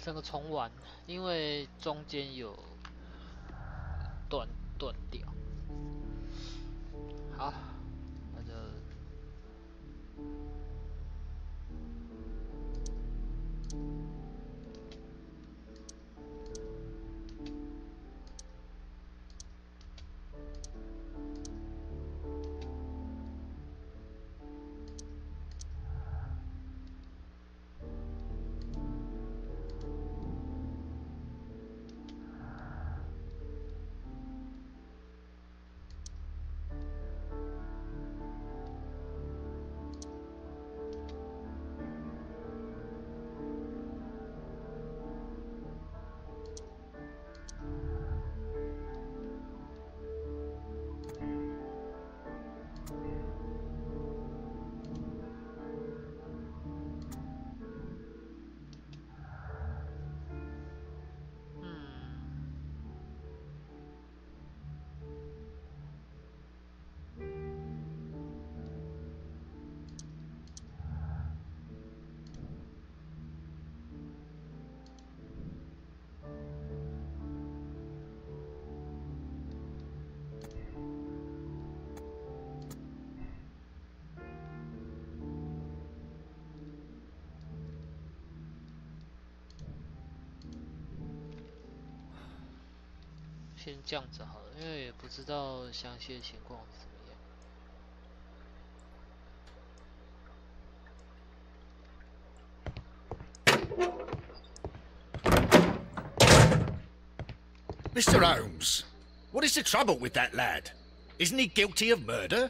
整个重玩，因为中间有断掉。好，那就。先这样子好了，因为也不知道详细的情况是怎么样。Mr. Holmes, what is the trouble with that lad? Isn't he guilty of murder?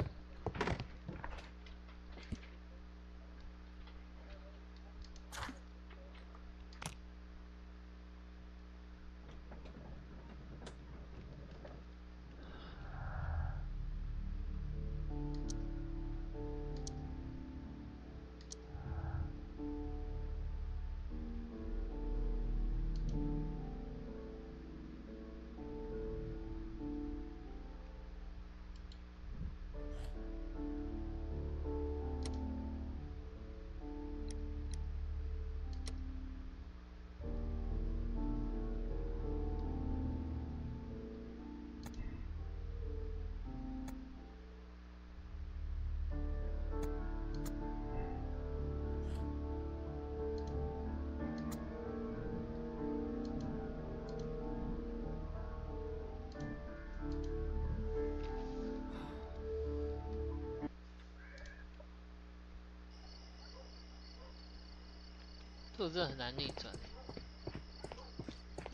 这个真的很难逆转，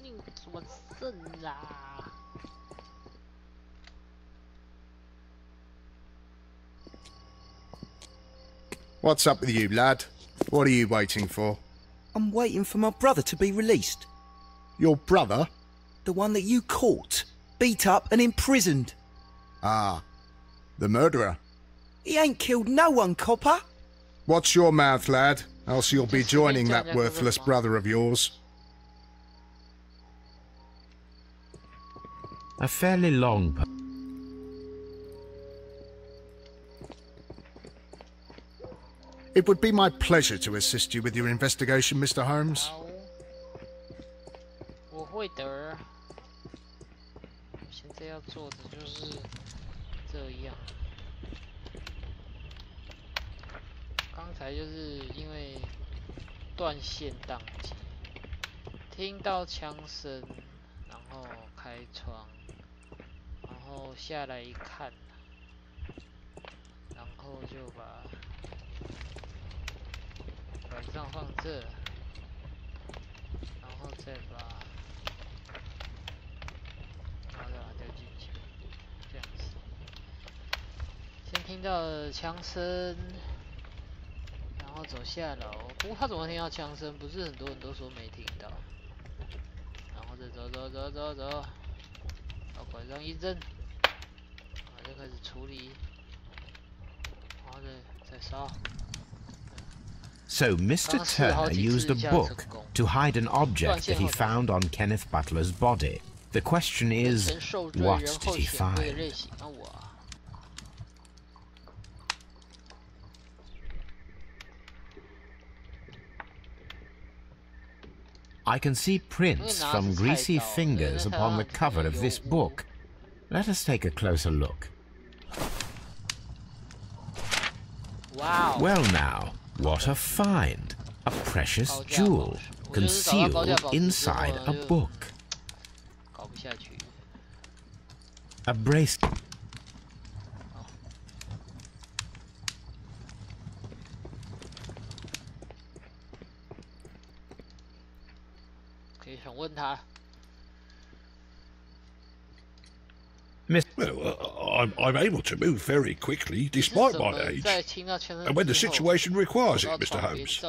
逆什么胜啦What's up with you, lad? What are you waiting for? I'm waiting for my brother to be released. Your brother? The one that you caught, beat up and imprisoned. Ah, the murderer. He ain't killed no one, copper. Watch your mouth, lad, else you'll be joining that worthless brother of yours. A fairly long... It would be my pleasure to assist you with your investigation, Mr. Holmes. 我会的。现在要做的就是这样。刚才就是因为断线宕机，听到枪声，然后开窗，然后下来一看，然后就把拐杖放这，然后再把丢进去，这样子。先听到了枪声，然后走下楼。不过他怎么听到枪声？不是很多人都说没听到。然后再走，把拐杖一扔，然后就开始处理，然后再烧。So Mr. Turner used a book to hide an object that he found on Kenneth Butler's body. The question is, what did he find? I can see prints from greasy fingers upon the cover of this book. Let us take a closer look. Wow. Well now, what a find! A precious jewel concealed inside a book. A bracelet. Well, I'm able to move very quickly despite my age, and when the situation requires it, Mr. Holmes.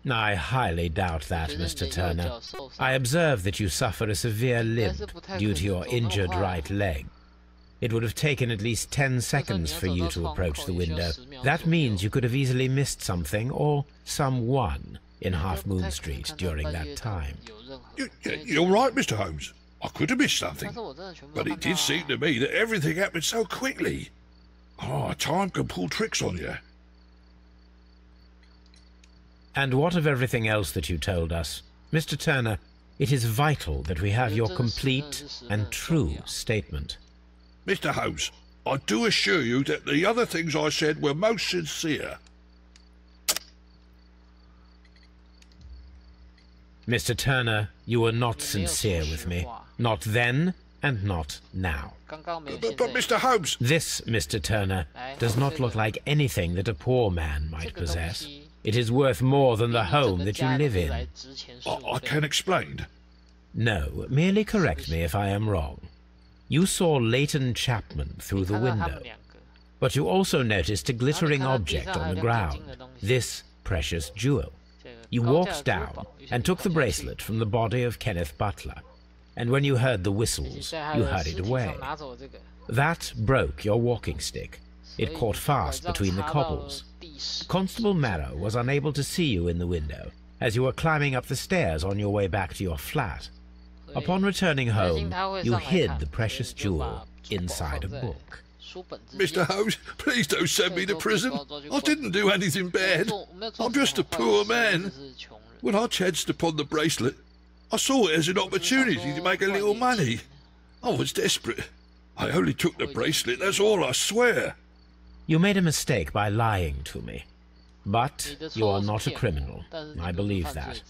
I highly doubt that, Mr. Turner. I observe that you suffer a severe limp due to your injured right leg. It would have taken at least 10 seconds for you to approach the window. That means you could have easily missed something or someone in Half Moon Street during that time. You're right, Mr. Holmes. I could have missed something, but it did seem to me that everything happened so quickly. Oh, time can pull tricks on you. And what of everything else that you told us? Mr. Turner, it is vital that we have your complete and true statement. Mr. Holmes, I do assure you that the other things I said were most sincere. Mr. Turner, you were not sincere with me. Not then, and not now. But Mr. Holmes... This, Mr. Turner, does not look like anything that a poor man might possess. It is worth more than the home that you live in. I can explain. No, merely correct me if I am wrong. You saw Leighton Chapman through the window, but you also noticed a glittering object on the ground, this precious jewel. You walked down and took the bracelet from the body of Kenneth Butler, and when you heard the whistles, you hurried away. That broke your walking stick. It caught fast between the cobbles. Constable Marrow was unable to see you in the window, as you were climbing up the stairs on your way back to your flat. Upon returning home, you hid the precious jewel inside a book. Mr. Holmes, please don't send me to prison. I didn't do anything bad. I'm just a poor man. When I chanced upon the bracelet, I saw it as an opportunity to make a little money. I was desperate. I only took the bracelet, that's all, I swear. You made a mistake by lying to me. But you are not a criminal, I believe that.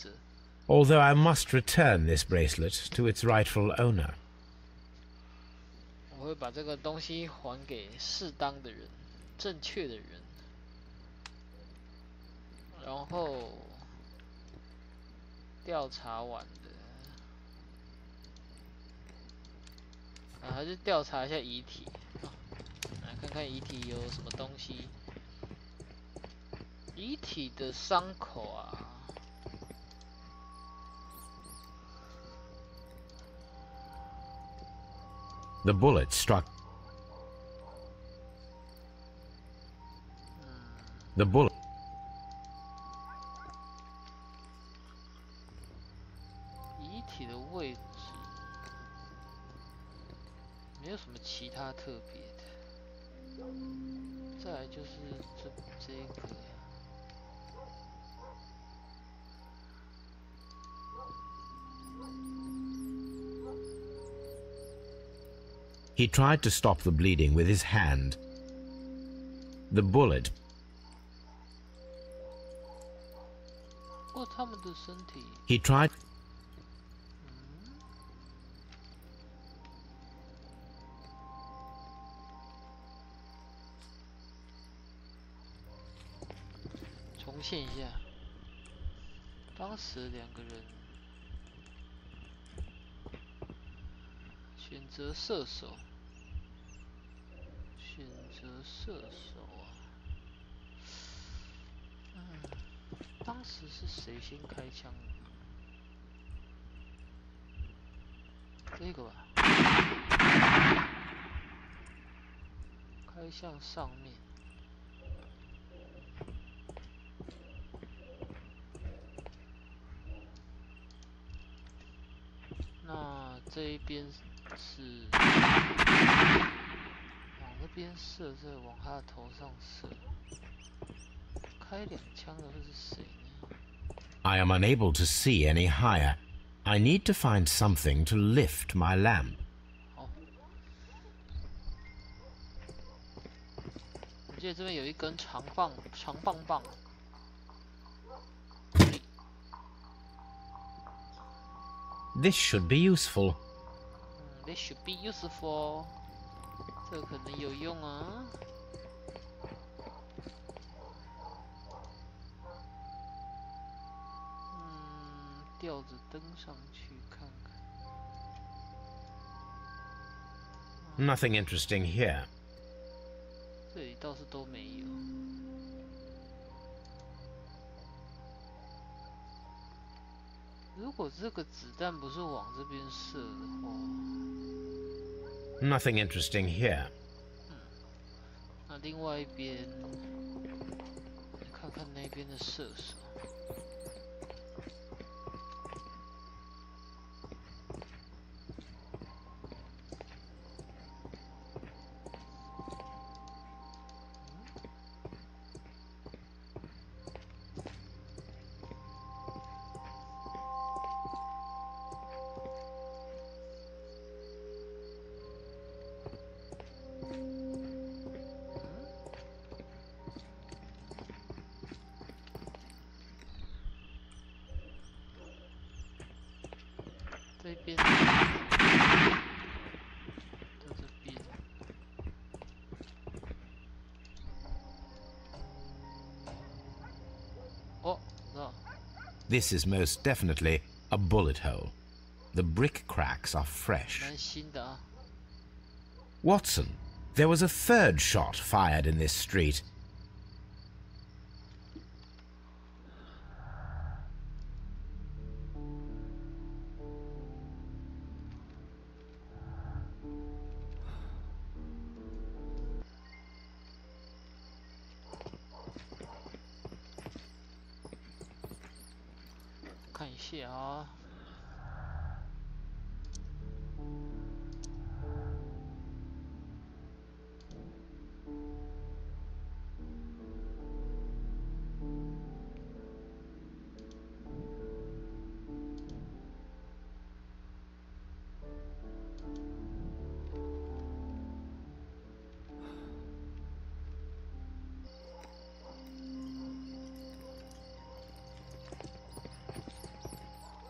Although I must return this bracelet to its rightful owner. 我会把这个东西还给适当的人，正确的人。然后调查完的，还是调查一下遗体，来看看遗体有什么东西。遗体的伤口啊。 The bullet struck. The bullet. 遗体的位置没有什么其他特别的。再来就是这个。 He tried to stop the bleeding with his hand. The bullet. 不过他们的身体。 He tried. 重现一下，当时两个人。 选择射手，选择射手啊，当时是谁先开枪的？这个吧，开向上面。那这一边。 是往那边射，再往他的头上射，看 I am unable to see any higher. I need to find something to lift my lamp. 我记得这边有一根长棒棒。This should be useful. This should be useful. 这可能有用啊。吊着登上去看看。Nothing interesting here. 这里倒是都没有。如果这个子弹不是往这边射的话 ，Nothing interesting here. 那另外一边，看看那边的射手。这边，到这边。哦，知道。This is most definitely a bullet hole. The brick cracks are fresh. 蛮新的啊。Watson, there was a third shot fired in this street.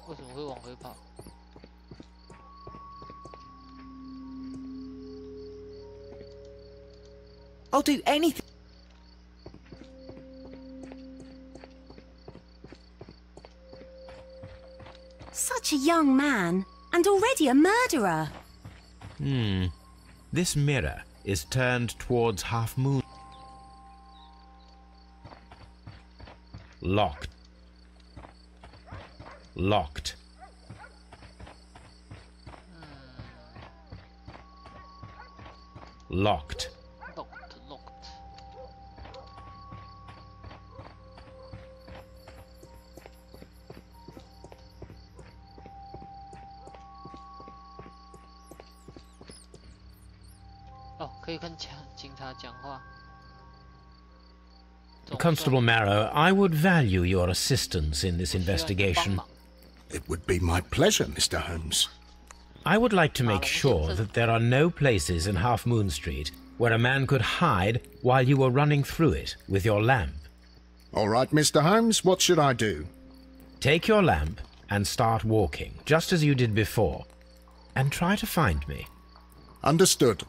为什么会往回跑？ I'll do anything. Such a young man, and already a murderer. This mirror is turned towards Half Moon. Locked. Locked. Locked. Locked. 哦，可以跟警察讲话。 Constable Marrow, I would value your assistance in this investigation. It would be my pleasure, Mr. Holmes. I would like to make sure that there are no places in Half Moon Street where a man could hide while you were running through it with your lamp. All right, Mr. Holmes, what should I do? Take your lamp and start walking, just as you did before, and try to find me. Understood.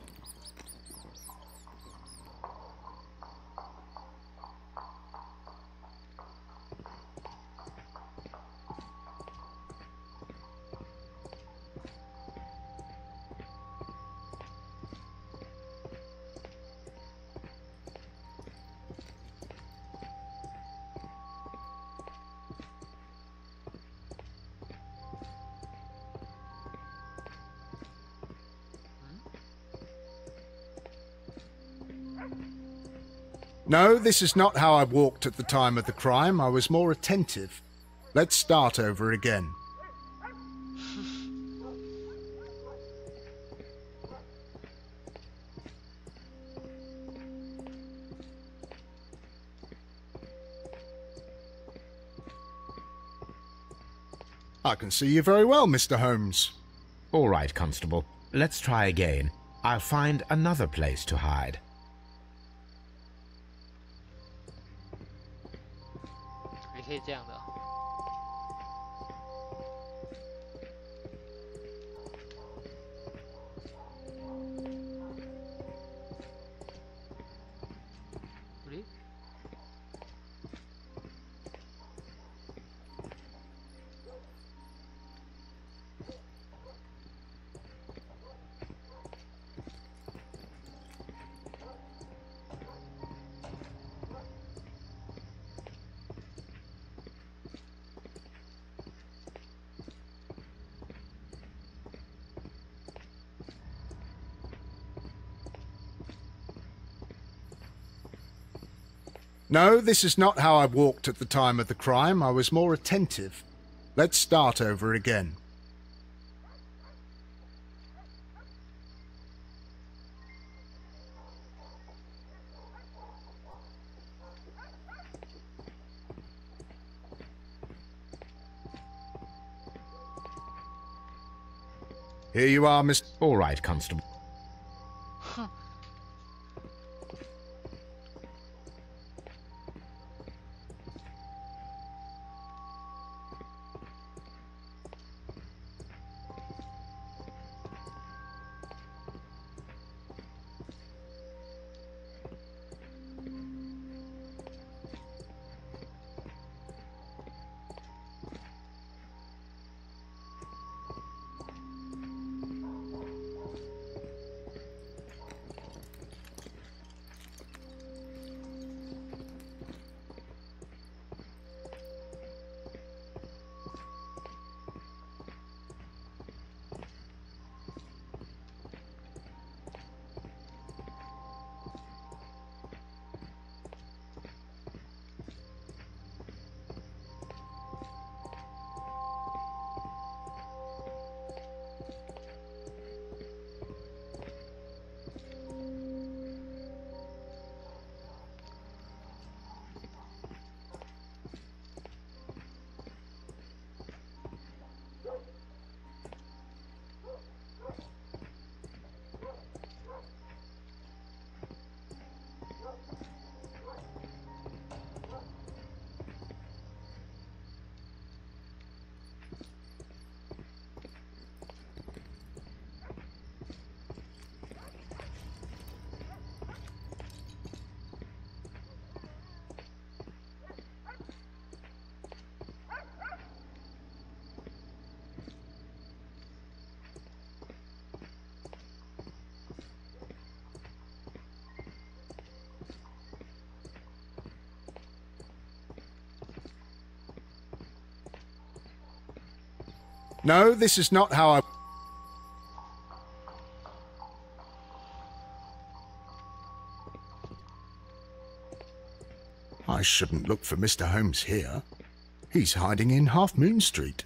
No, this is not how I walked at the time of the crime. I was more attentive. Let's start over again. I can see you very well, Mr. Holmes. All right, Constable. Let's try again. I'll find another place to hide. No, this is not how I walked at the time of the crime. I was more attentive. Let's start over again. Here you are, Mr. All right, Constable. No, this is not how I... I shouldn't look for Mr. Holmes here. He's hiding in Half Moon Street.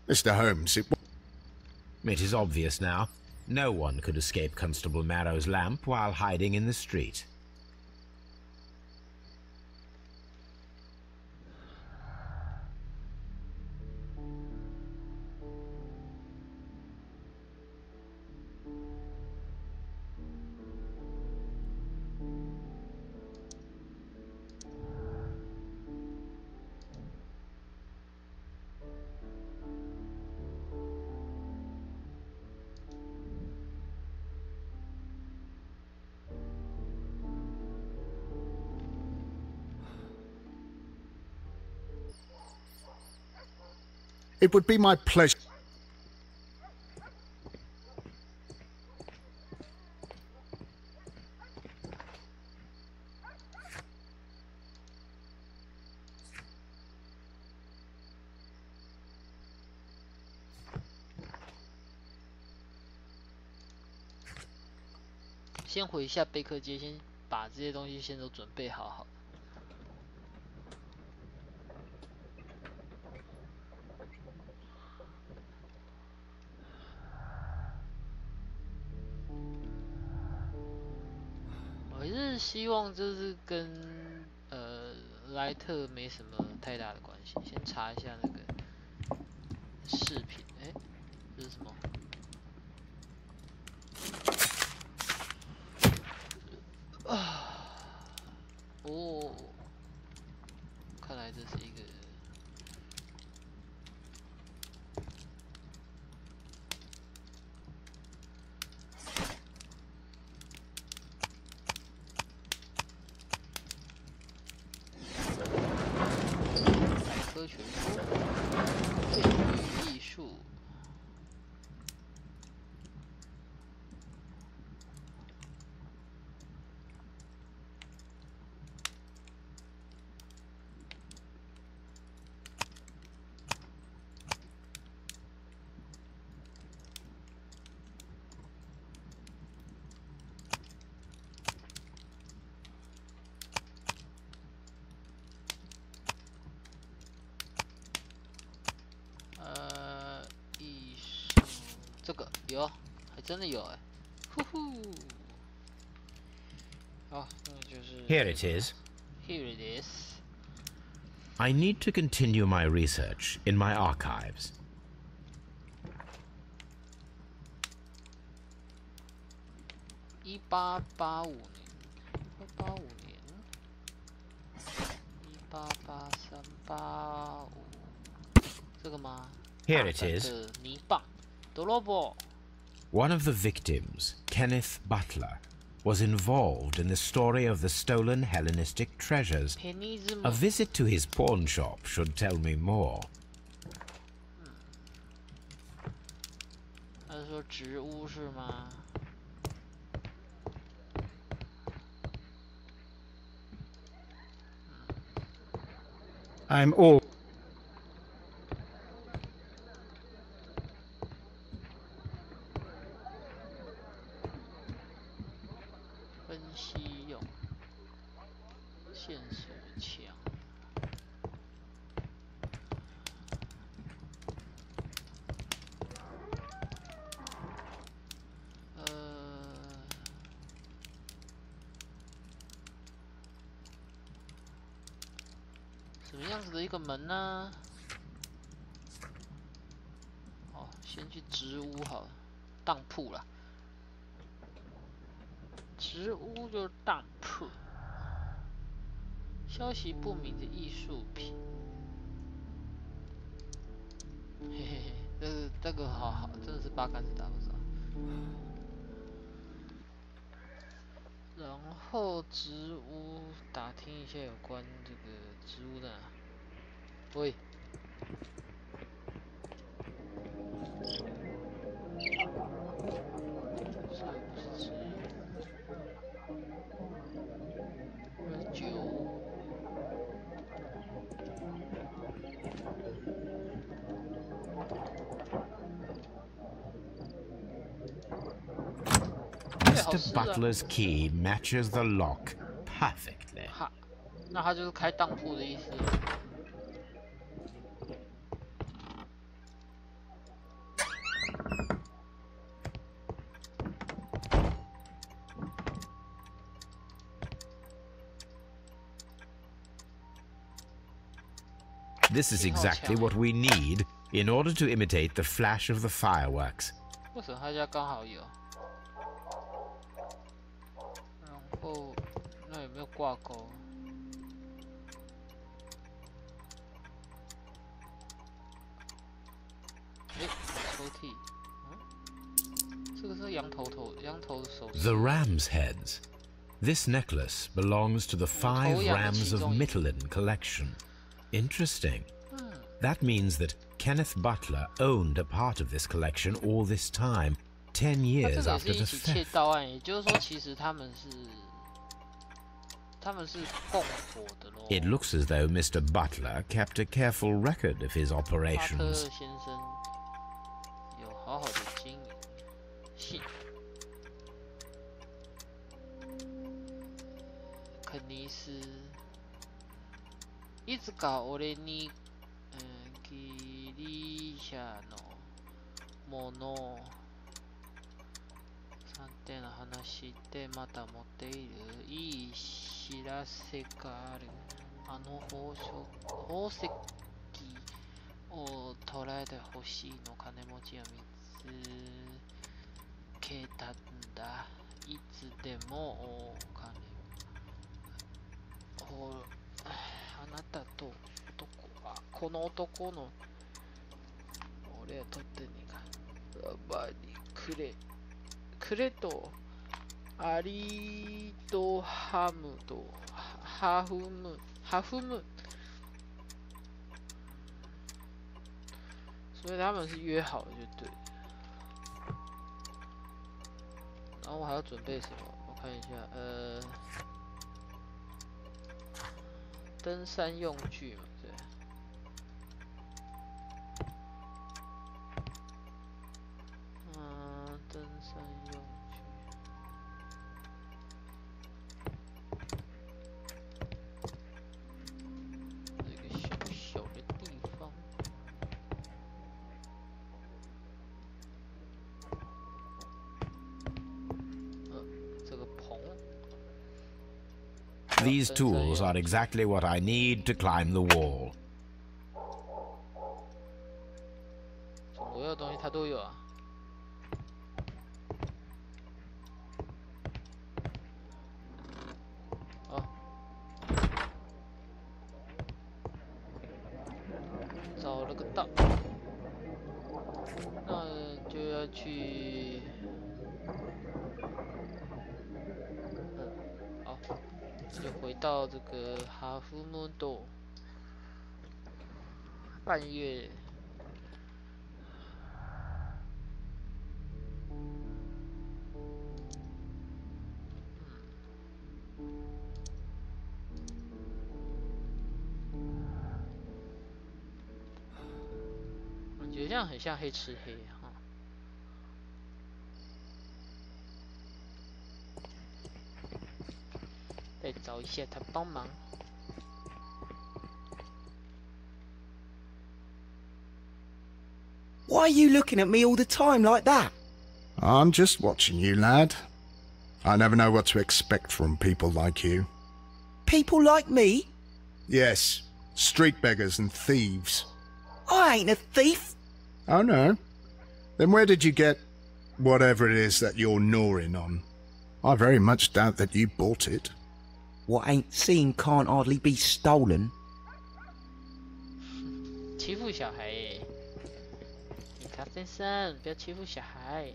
Mr. Holmes, It is obvious now. No one could escape Constable Marrow's lamp while hiding in the street. It would be my pleasure.先回一下贝克街，先把这些东西先都准备好。我还是希望这是跟莱特没什么太大的关系。先查一下那个视频，这是什么？哦，看来这是一个百科全书，对于艺术。艺术这个有，还真的有呼呼。好，那就是。Here it is. Here it is. I need to continue my research in my archives. 1885年，1885年，188385，这个吗？ Here it is. 泥棒，德罗伯。One of the victims, Kenneth Butler, was involved in the story of the stolen Hellenistic treasures. A visit to his pawn shop should tell me more. 他是说植物是吗？ I'm all. 分析用线索墙。什么样子的一个门呢？哦，先去植物好了，当铺啦。 植物就是当铺，消息不明的艺术品，嘿嘿嘿，这个好，真的是八竿子打不着。然后植物打听一下有关这个植物的，喂。 Mr. Butler's key matches the lock perfectly. 哈，那他就是开当铺的意思。This is exactly what we need in order to imitate the flash of the fireworks. 为什么他家刚好有？然后那有没有挂钩？抽屉。这个是羊头首饰。 The ram's heads. This necklace belongs to the 5 rams of Mittelin collection. Interesting. That means that Kenneth Butler owned a part of this collection all this time, 10 years after the theft. 也就是说，其实他们是共伙的咯。 It looks as though Mr. Butler kept a careful record of his operations. 巴特先生有好好的经营。信。肯尼斯。いつか俺にギリシャのものを3点の話でまた持っているいい知らせがある。あの宝石を捉えてほしいの金持ちを見つけたんだ。いつでもお金を。あなたとこの男の俺を取ってくれとアリとハムとハフム，所以他们是约好的就对了。然后我还要准备什么？我看一下，登山用具嘛，对。登山用具。这个小小的地方。这个棚。 These tools are exactly what I need to climb the wall. 我要的东西它都有啊。找了个道，那就要去。好。 就回到这个哈夫木斗半月，我觉得这样很像黑吃黑哈。 再找一下他帮忙。Why are you looking at me all the time like that? I'm just watching you, lad. I never know what to expect from people like you. People like me? Yes, street beggars and thieves. I ain't a thief. Oh, no? Then where did you get whatever it is that you're gnawing on? I very much doubt that you bought it. What ain't seen can't hardly be stolen. 欺负小孩耶！警察先生，不要欺负小孩。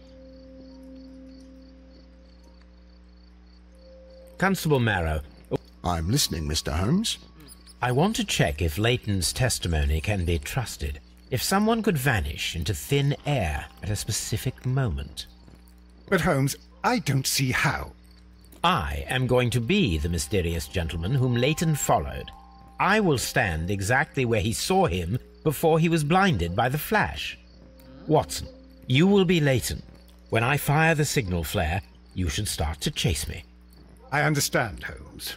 Constable Marrow. I'm listening, Mr. Holmes. I want to check if Leighton's testimony can be trusted. If someone could vanish into thin air at a specific moment. But Holmes, I don't see how. I am going to be the mysterious gentleman whom Leighton followed. I will stand exactly where he saw him before he was blinded by the flash. Watson, you will be Leighton. When I fire the signal flare, you should start to chase me. I understand, Holmes.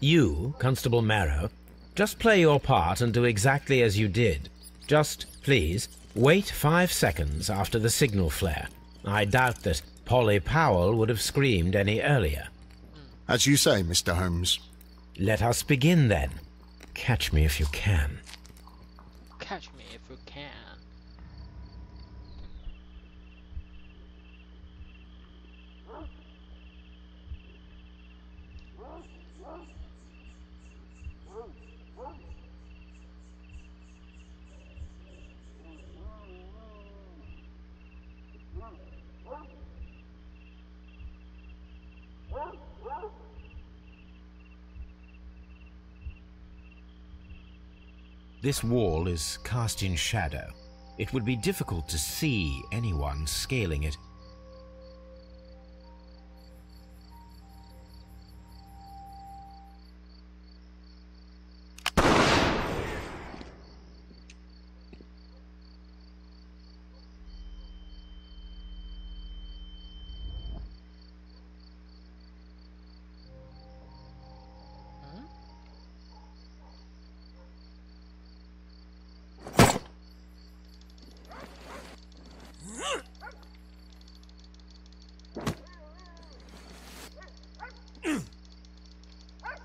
You, Constable Marrow, just play your part and do exactly as you did. Just, please, wait 5 seconds after the signal flare. I doubt that Polly Powell would have screamed any earlier. As you say, Mr. Holmes. Let us begin then. Catch me if you can. This wall is cast in shadow. It would be difficult to see anyone scaling it.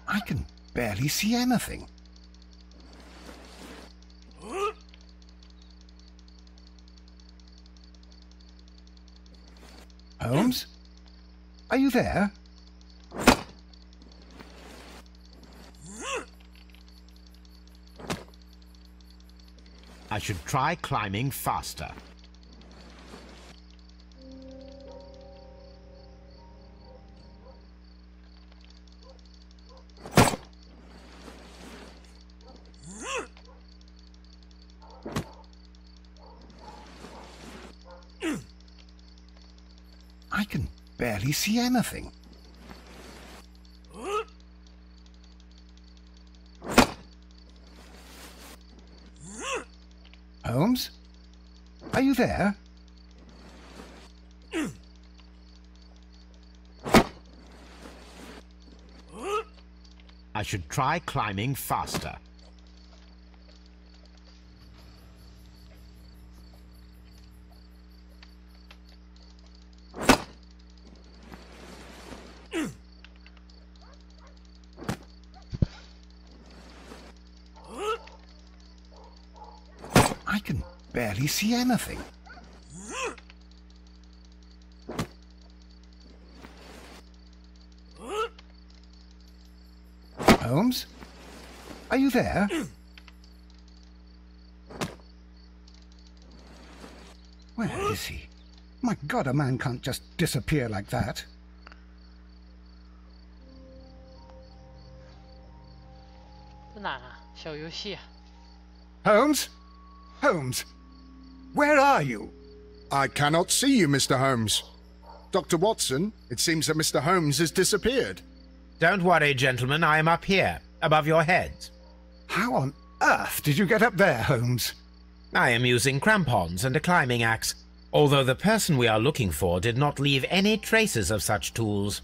I can barely see anything. Holmes? Are you there? I should try climbing faster. I can barely see anything. Holmes? Are you there? I should try climbing faster. I can barely see anything. Holmes? Are you there? Where is he? My God, a man can't just disappear like that. Holmes? Holmes? Where are you? I cannot see you, Mr. Holmes. Dr. Watson, it seems that Mr. Holmes has disappeared. Don't worry, gentlemen, I am up here, above your heads. How on earth did you get up there, Holmes? I am using crampons and a climbing axe, although the person we are looking for did not leave any traces of such tools.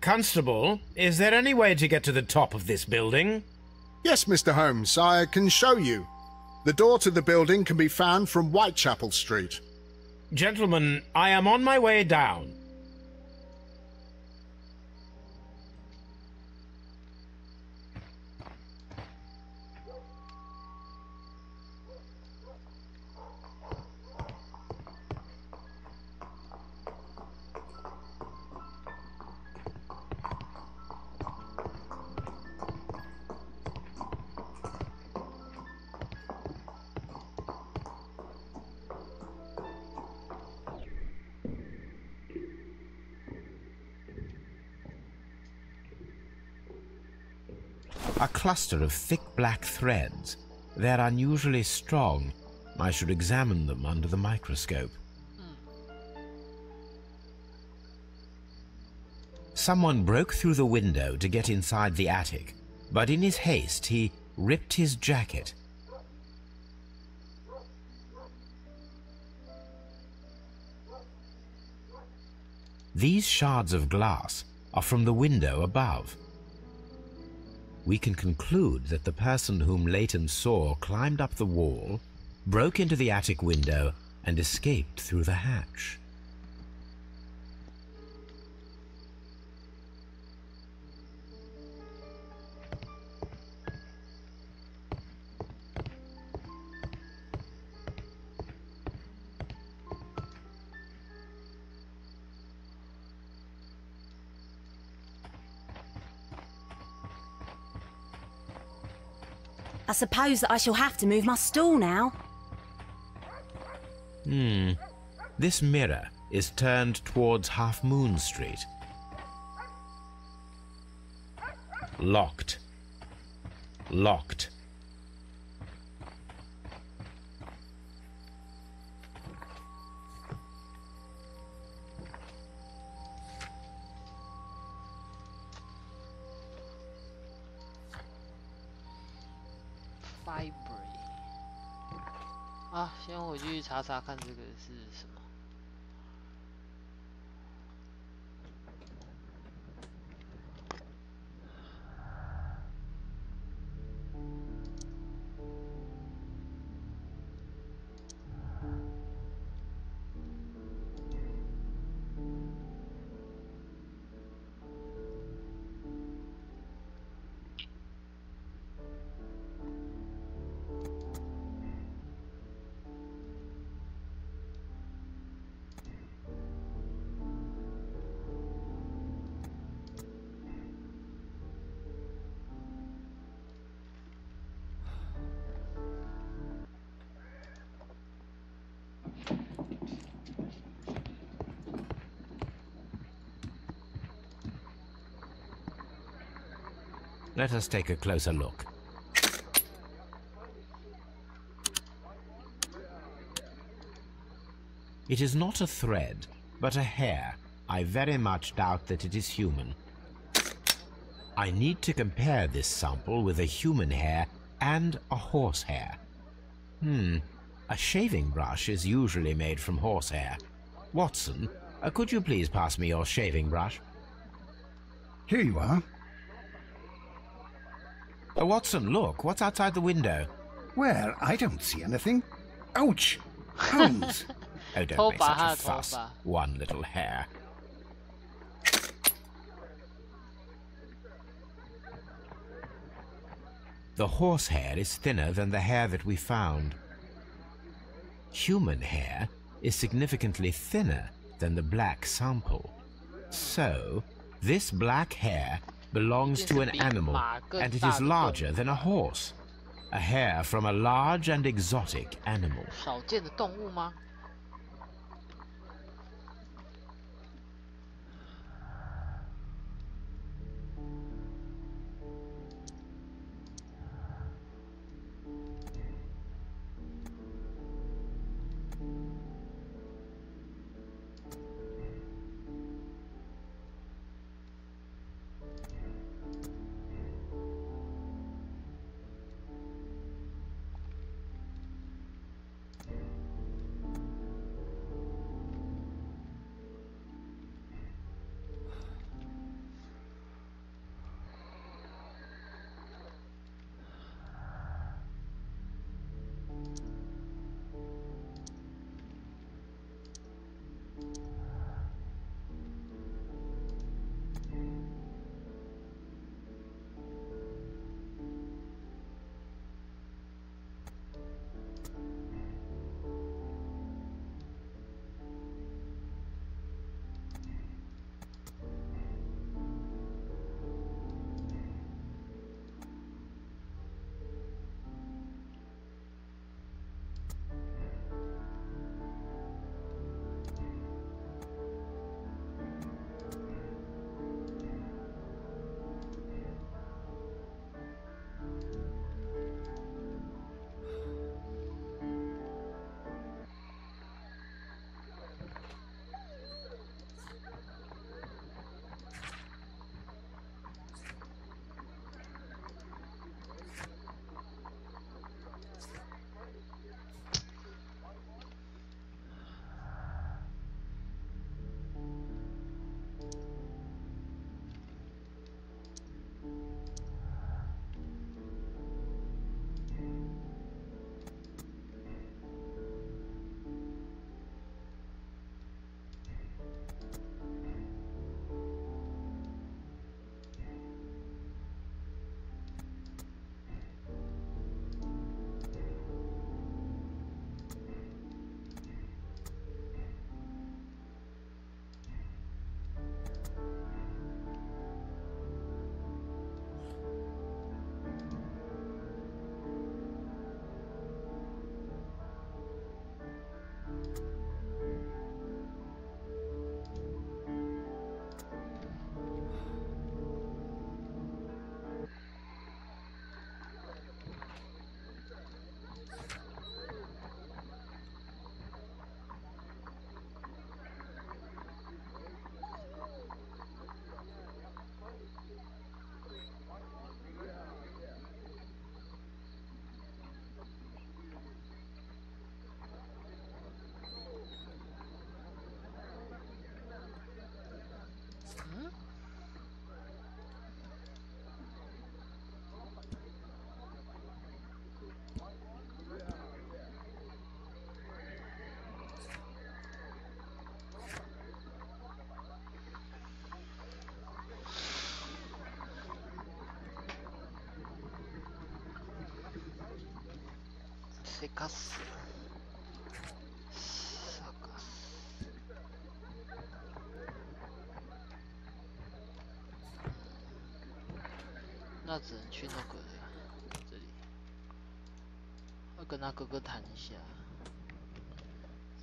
Constable, is there any way to get to the top of this building? Yes, Mr. Holmes, I can show you. The door to the building can be found from Whitechapel Street. Gentlemen, I am on my way down. A cluster of thick black threads. They're unusually strong. I should examine them under the microscope. Someone broke through the window to get inside the attic, but in his haste he ripped his jacket. These shards of glass are from the window above. We can conclude that the person whom Leighton saw climbed up the wall, broke into the attic window, and escaped through the hatch. I suppose that I shall have to move my stool now. This mirror is turned towards Half Moon Street. Locked. Locked. Fibre 啊，先回去查查看这个是什么。Let us take a closer look. It is not a thread, but a hair. I very much doubt that it is human. I need to compare this sample with a human hair and a horse hair. A shaving brush is usually made from horsehair. Watson, could you please pass me your shaving brush? Here you are. Watson, look, what's outside the window? Well, I don't see anything. Ouch! Holmes! Oh, don't make such a fuss. One little hair. The horsehair is thinner than the hair that we found. Human hair is significantly thinner than the black sample. So, this black hair belongs to an animal, and it is larger than a horse. A hair from a large and exotic animal. 少见的动物吗？卡斯，那只能去那个这里，要跟他哥哥谈一下，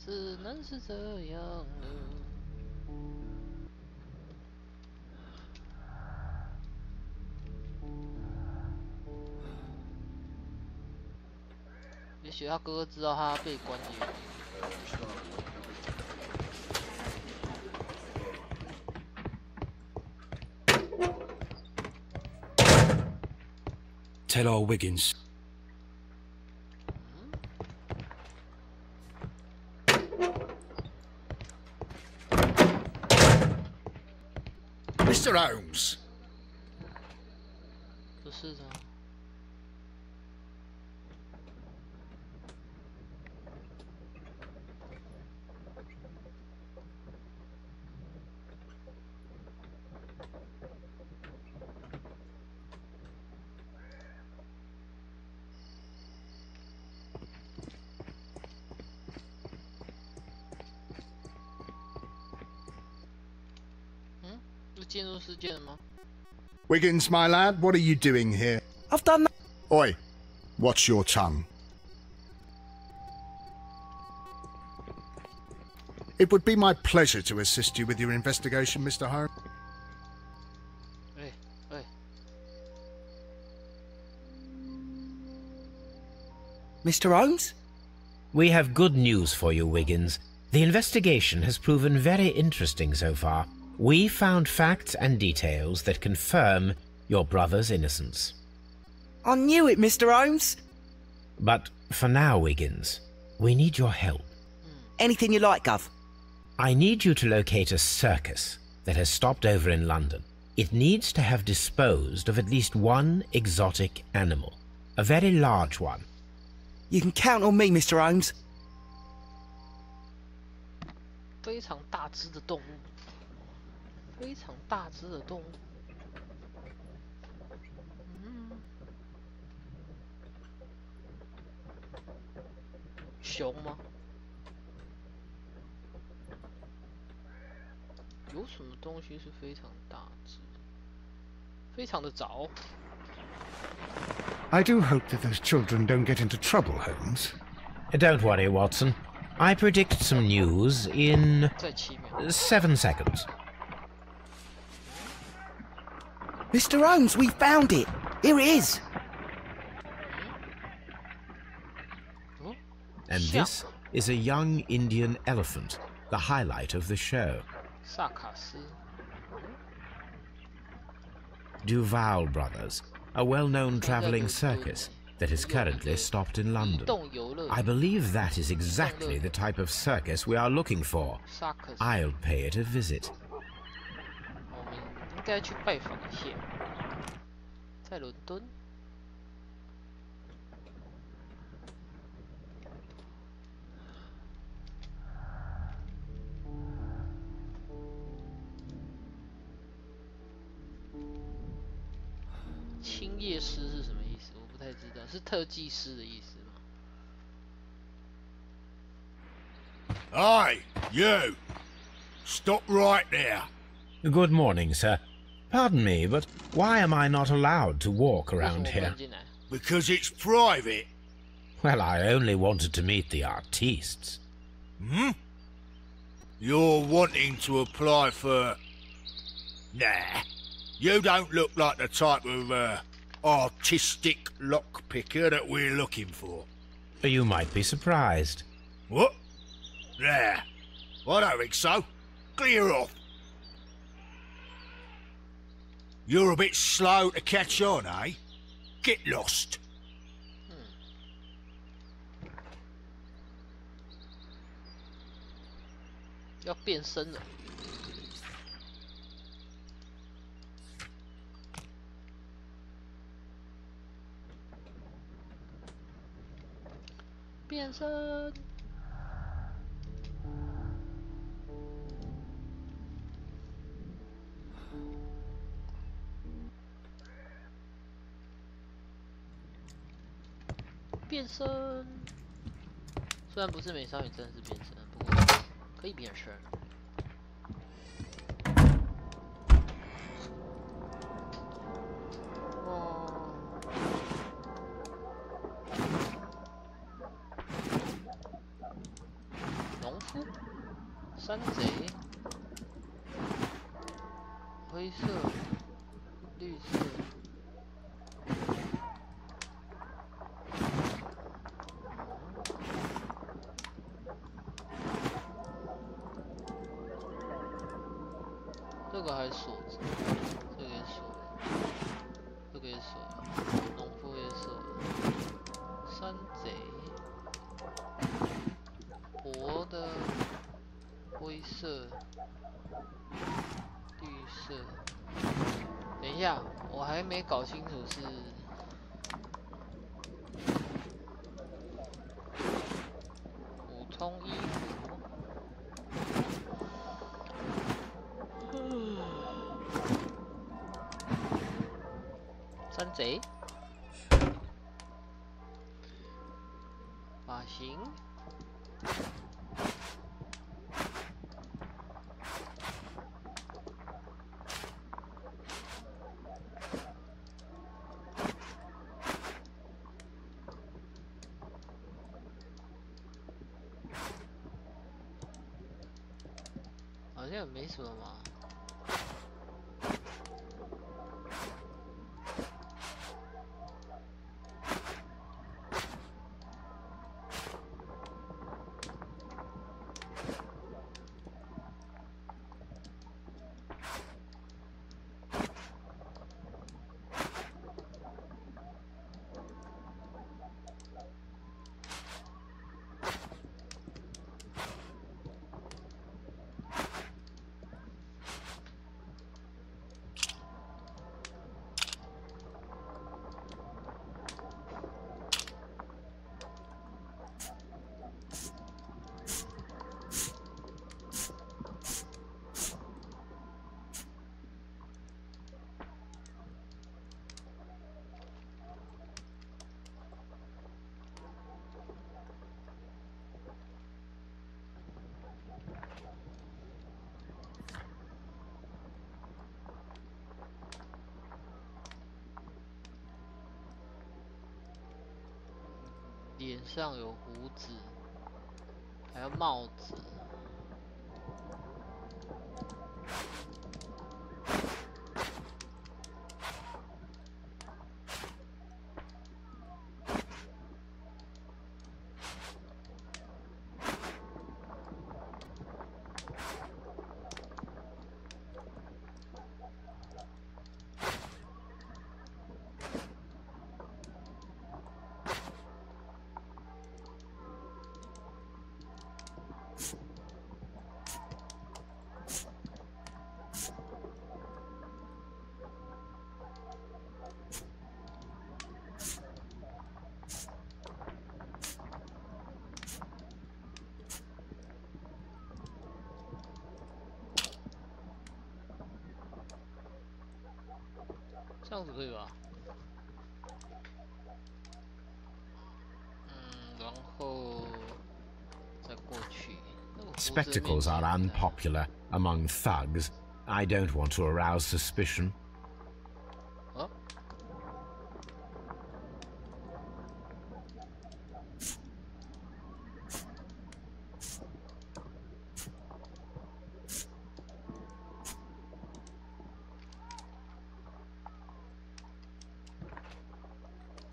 只能是这样了。也许他哥哥知道他被关的原因。 Tell old Wiggins. Mr. Holmes. 不是的。进入事件了吗？ Wiggins, my lad, what are you doing here? I've done that. Oi, watch your tongue. It would be my pleasure to assist you with your investigation, Mr. Holmes. Hey, hey. Mr. Holmes? We have good news for you, Wiggins. The investigation has proven very interesting so far. We found facts and details that confirm your brother's innocence. I knew it, Mr. Holmes. But for now, Wiggins, we need your help. Anything you like, Gov. I need you to locate a circus that has stopped over in London. It needs to have disposed of at least one exotic animal, a very large one. You can count on me, Mr. Holmes. 非常大只的动物。 非常大只的动物，熊吗？有什么东西是非常大只？非常的早。I do hope that those children don't get into trouble, Holmes. Don't worry, Watson. I predict some news in 7 seconds. Mr. Holmes, we found it. Here it is. And this is a young Indian elephant, the highlight of the show. Duval Brothers, a well-known travelling circus that is currently stopped in London. I believe that is exactly the type of circus we are looking for. I'll pay it a visit. 应该去拜访一下，在伦敦。青叶师是什么意思？我不太知道，是特技师的意思吗？ Aye, you! Stop right there! Good morning, sir. Pardon me, but why am I not allowed to walk around here? Because it's private. Well, I only wanted to meet the artistes. Hmm? You're wanting to apply for... Nah. You don't look like the type of, artistic lockpicker that we're looking for. You might be surprised. What? Nah. I don't think so. Clear off. You're a bit slow to catch on, eh? Get lost. 要变身了。变身。变身。虽然不是美少女战士变身，不过可以变身。农夫、山贼、灰色、绿色。 这个还锁着，这个也锁了，这个也锁了，农夫也锁了，山贼，活的，灰色，绿色。等一下，我还没搞清楚是普通衣服。 山贼，发型，好像也没什么嘛。 脸上有胡子，还有帽子。这样子可以吧？然后再过去。Spectacles are unpopular among thugs. I don't want to arouse suspicion. Huh?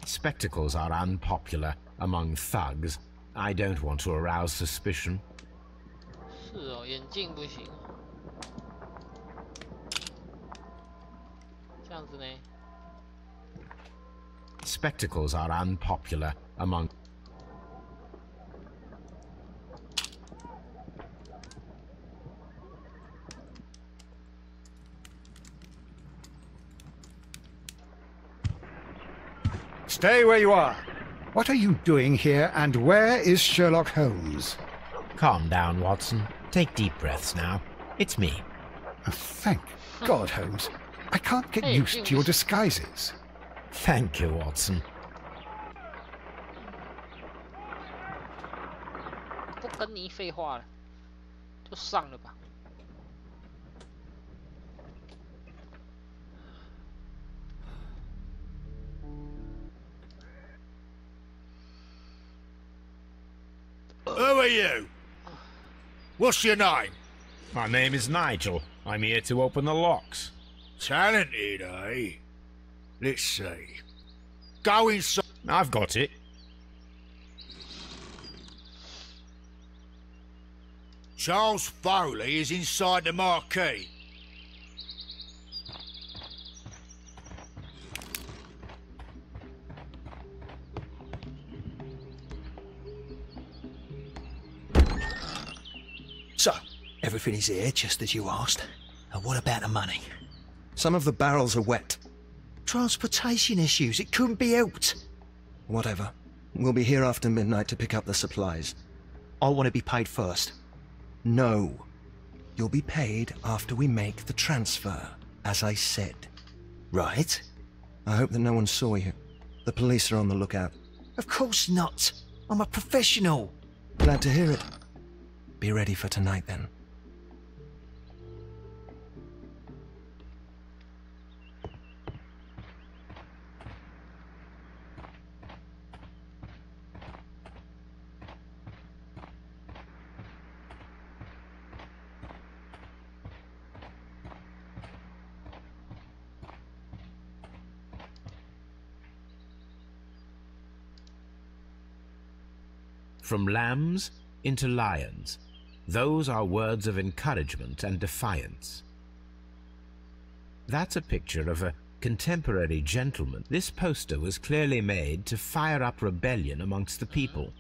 Spectacles are unpopular among thugs. I don't want to arouse suspicion. 是哦，眼镜不行。这样子呢 ？Spectacles are unpopular among. Stay where you are. What are you doing here, and where is Sherlock Holmes? Calm down, Watson. Take deep breaths now. It's me. Oh, thank God, Holmes. I can't get used to your disguises. Thank you, Watson. 咪废话了，就上了吧。Who are you? What's your name? My name is Nigel. I'm here to open the locks. Talented, eh? Let's see. Go inside. I've got it. Charles Foley is inside the marquee. So, everything is here, just as you asked. And what about the money? Some of the barrels are wet. Transportation issues, it couldn't be helped. Whatever. We'll be here after midnight to pick up the supplies. I want to be paid first. No. You'll be paid after we make the transfer, as I said. Right? I hope that no one saw you. The police are on the lookout. Of course not. I'm a professional. Glad to hear it. Be ready for tonight, then. From lambs into lions. Those are words of encouragement and defiance. That's a picture of a contemporary gentleman. This poster was clearly made to fire up rebellion amongst the people.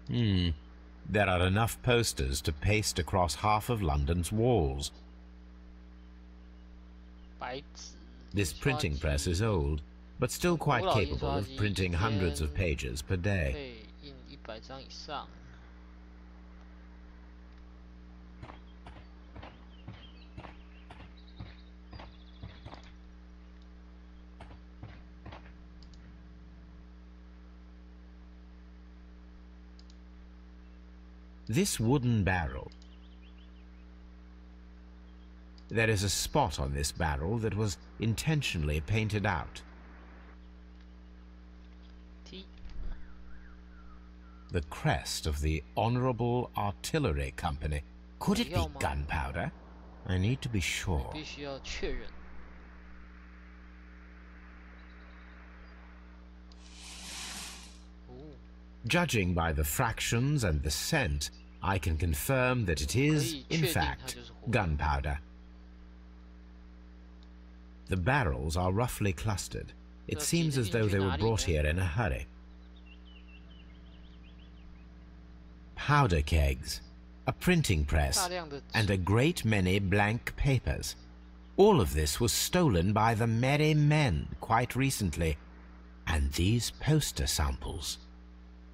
There are enough posters to paste across half of London's walls. This printing press is old, but still quite capable of printing hundreds of pages per day. This wooden barrel. There is a spot on this barrel that was intentionally painted out. The crest of the Honourable Artillery Company. Could it be gunpowder? I need to be sure. Judging by the fractions and the scent, I can confirm that it is, in fact, gunpowder. The barrels are roughly clustered. It seems as though they were brought here in a hurry. Powder kegs, a printing press, and a great many blank papers. All of this was stolen by the Merry Men quite recently. And these poster samples.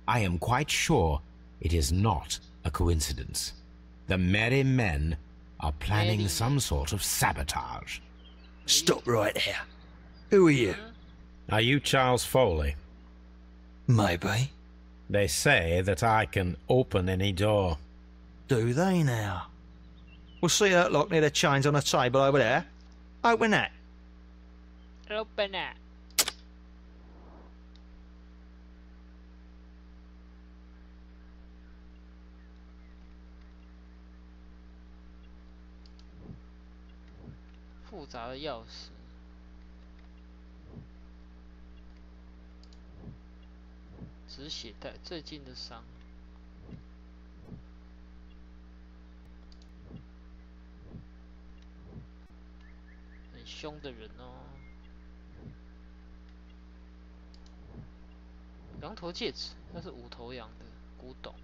I am quite sure it is not a coincidence. The Merry Men are planning some sort of sabotage. Stop right here. Who are you? Are you Charles Foley? Maybe. They say that I can open any door. Do they now? We'll see that lock near the chains on the table over there. Open that. Open that.复杂的钥匙。止血带，最近的伤。很凶的人哦。羊头戒指，它是五头羊的古董。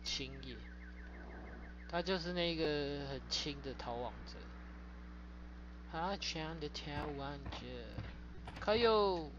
青叶。他就是那个很轻的逃亡者，好强的逃亡者，可有？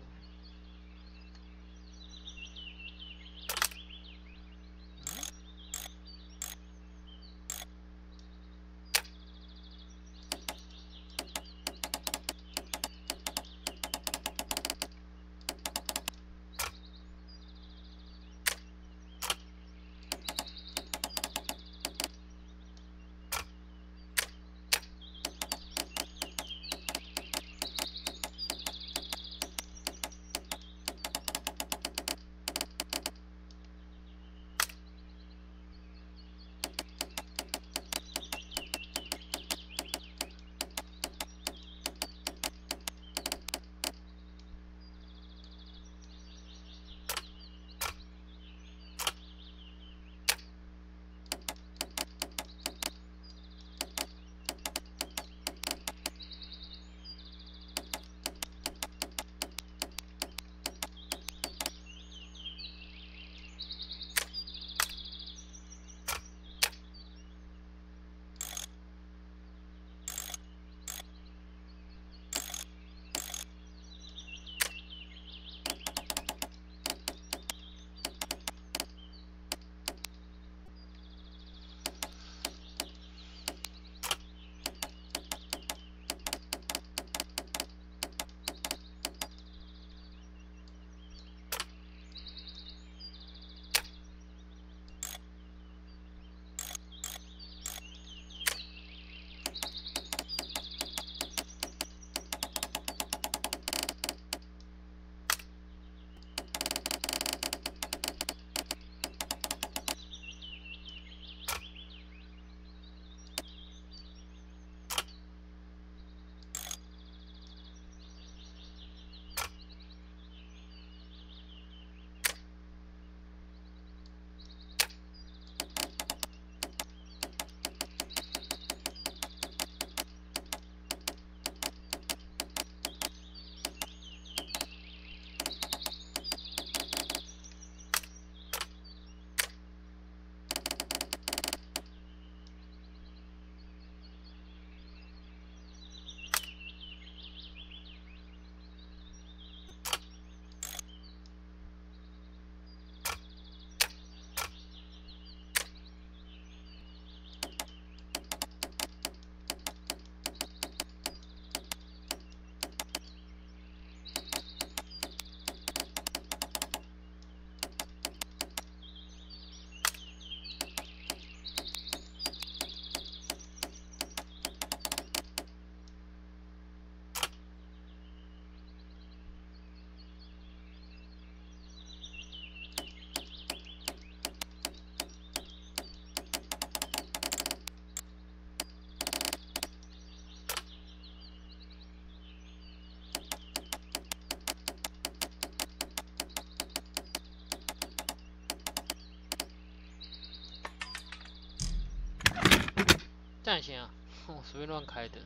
这样行啊？我随便乱开的。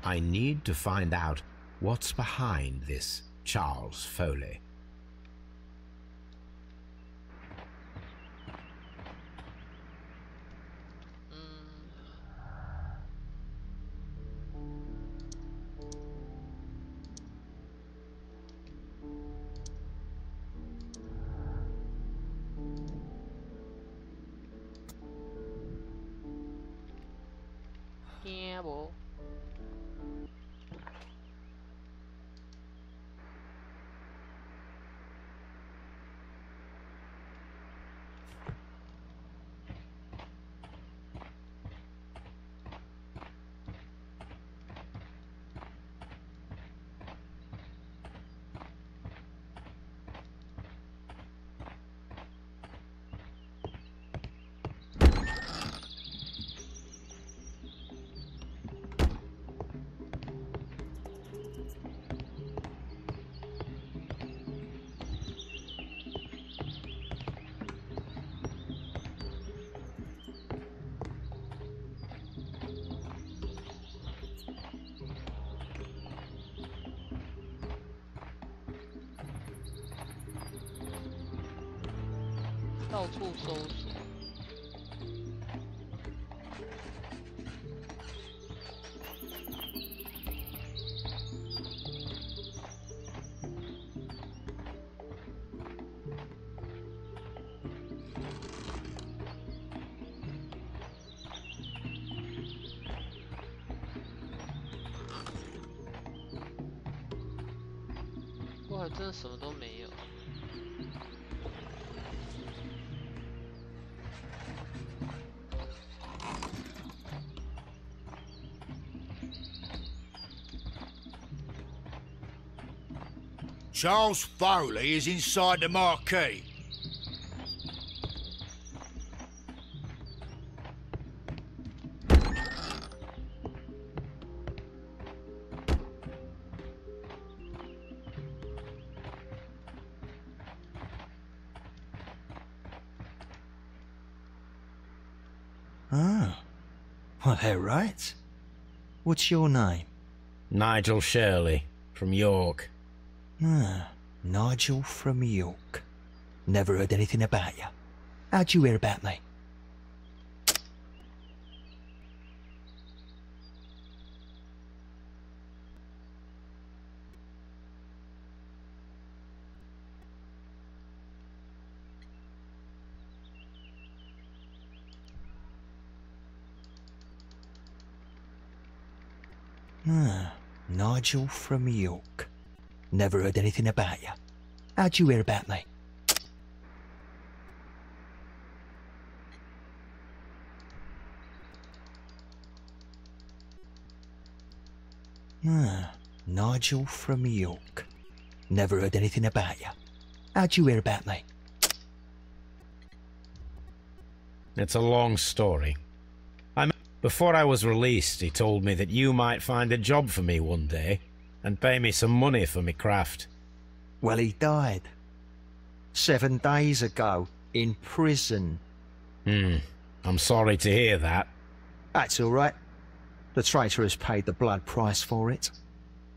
I need to find out what's behind this Charles Foley. Yeah, boy. 到处搜索。我还真的什么都没有。 Charles Foley is inside the marquee. Oh. Well, they're right. What's your name? Nigel Shirley, from York. Ah, Nigel from York. Never heard anything about you. How'd you hear about me? Ah, Nigel from York. Never heard anything about you. How'd you hear about me? Ah, Nigel from York. Never heard anything about you. How'd you hear about me? It's a long story. Before I was released, he told me that you might find a job for me one day and pay me some money for me craft. Well, he died 7 days ago in prison. I'm sorry to hear that. That's all right. The traitor has paid the blood price for it.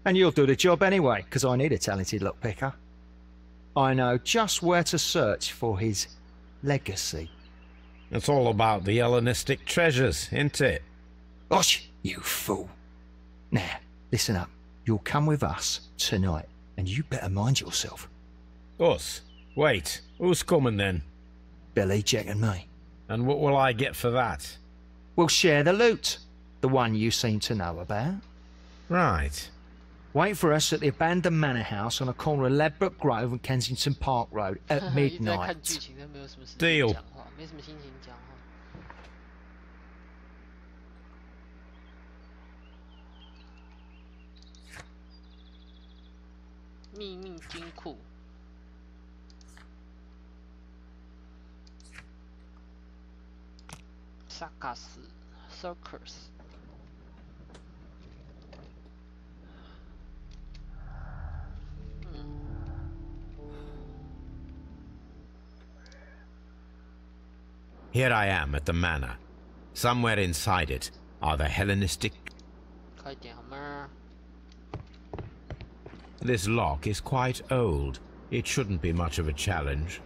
And you'll do the job anyway, because I need a talented lockpicker. I know just where to search for his legacy. It's all about the Hellenistic treasures, isn't it? Osh, you fool. Now, listen up. You'll come with us tonight, and you better mind yourself. Us? Wait, who's coming then? Billy, Jack and me. And what will I get for that? We'll share the loot. The one you seem to know about. Right. Wait for us at the abandoned manor house on the corner of Ladbroke Grove and Kensington Park Road at midnight. Deal. 没什么心情讲话。秘密金库。萨卡斯 Circus。嗯。 。 。 。 。 。 。 。 。 。 。 。 。 嗯。 。 。 。 。 。 。 。 。 。 。 。 。 。 Huh? 嗯。 嗯。 嗯。 嗯。 嗯。 嗯。 嗯。 嗯。 嗯。 嗯。 嗯。 嗯。 嗯。 嗯。 嗯。 Hmm. Here I am at the manor. Somewhere inside it are the Hellenistic... This lock is quite old. It shouldn't be much of a challenge.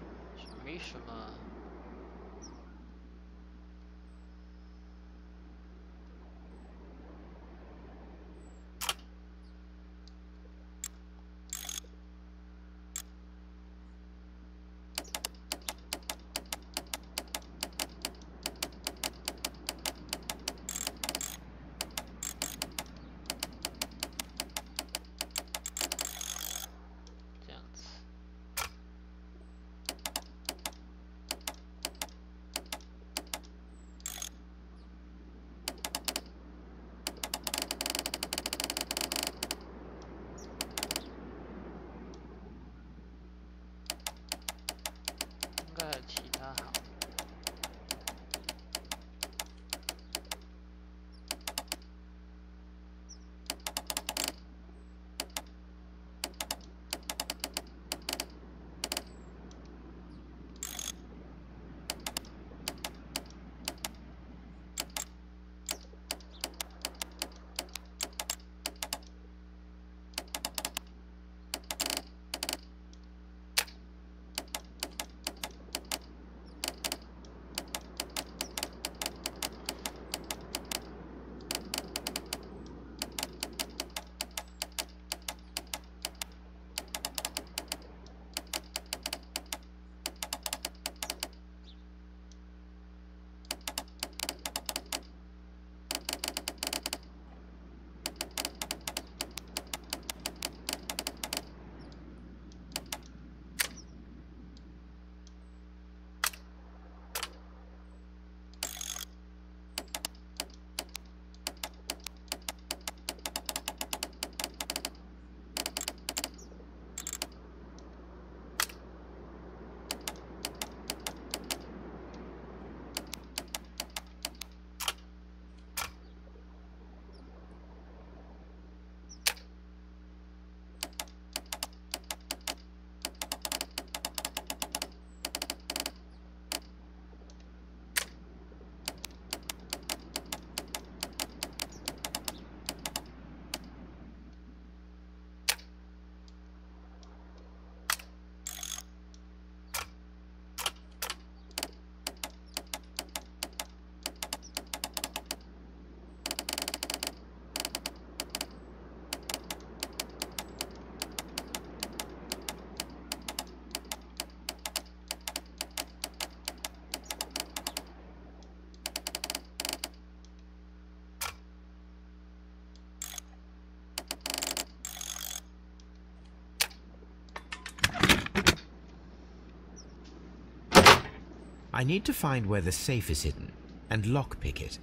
I need to find where the safe is hidden and lockpick it.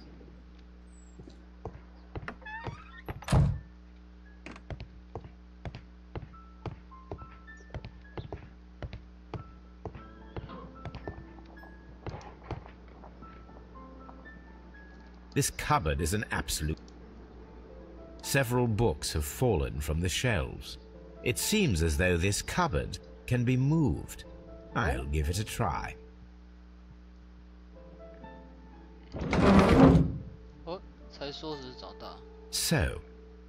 This cupboard is an absolute... Several books have fallen from the shelves. It seems as though this cupboard can be moved. I'll give it a try. So,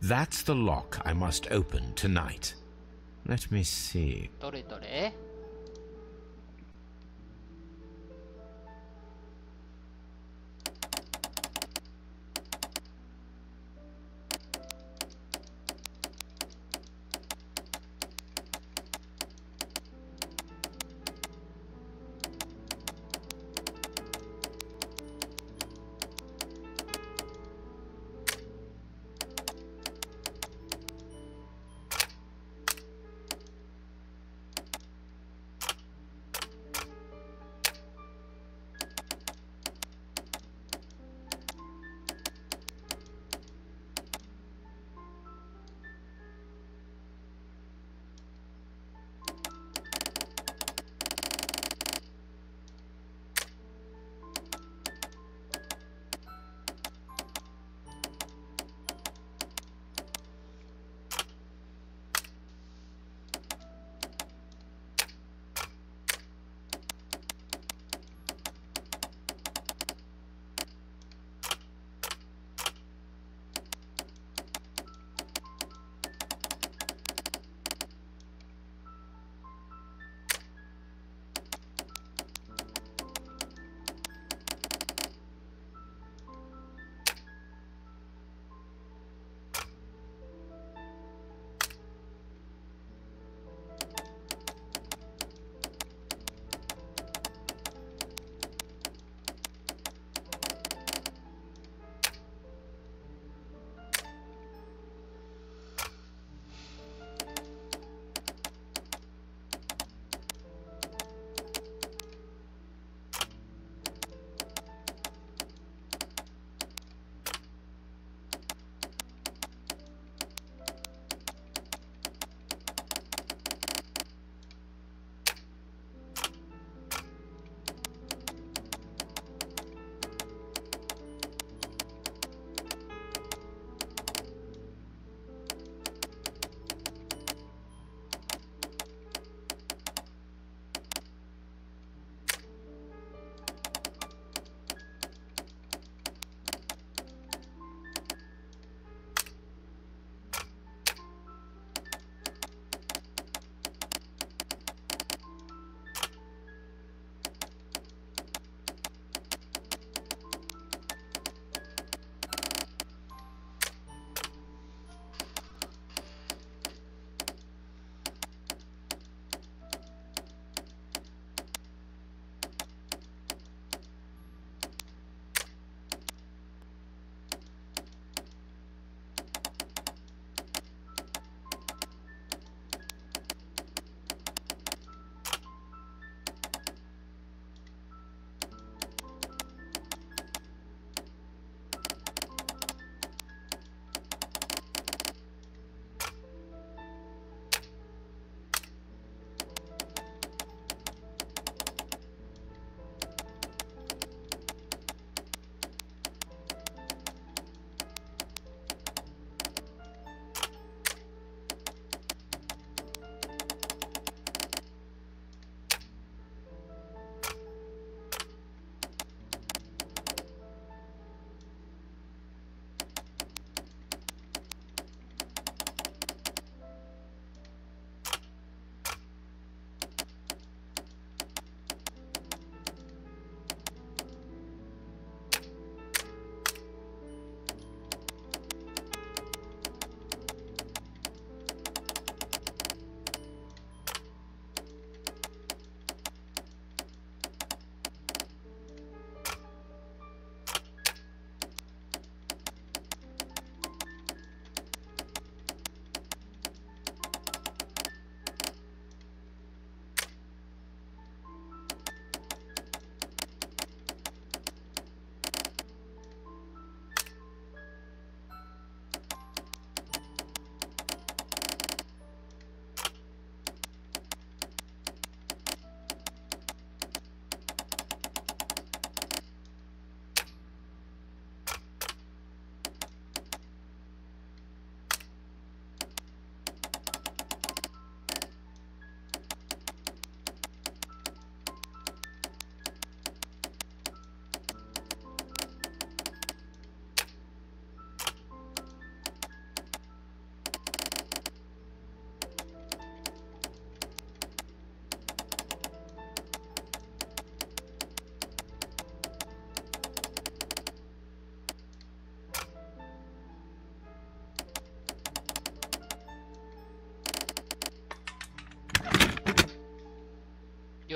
that's the lock I must open tonight. Let me see.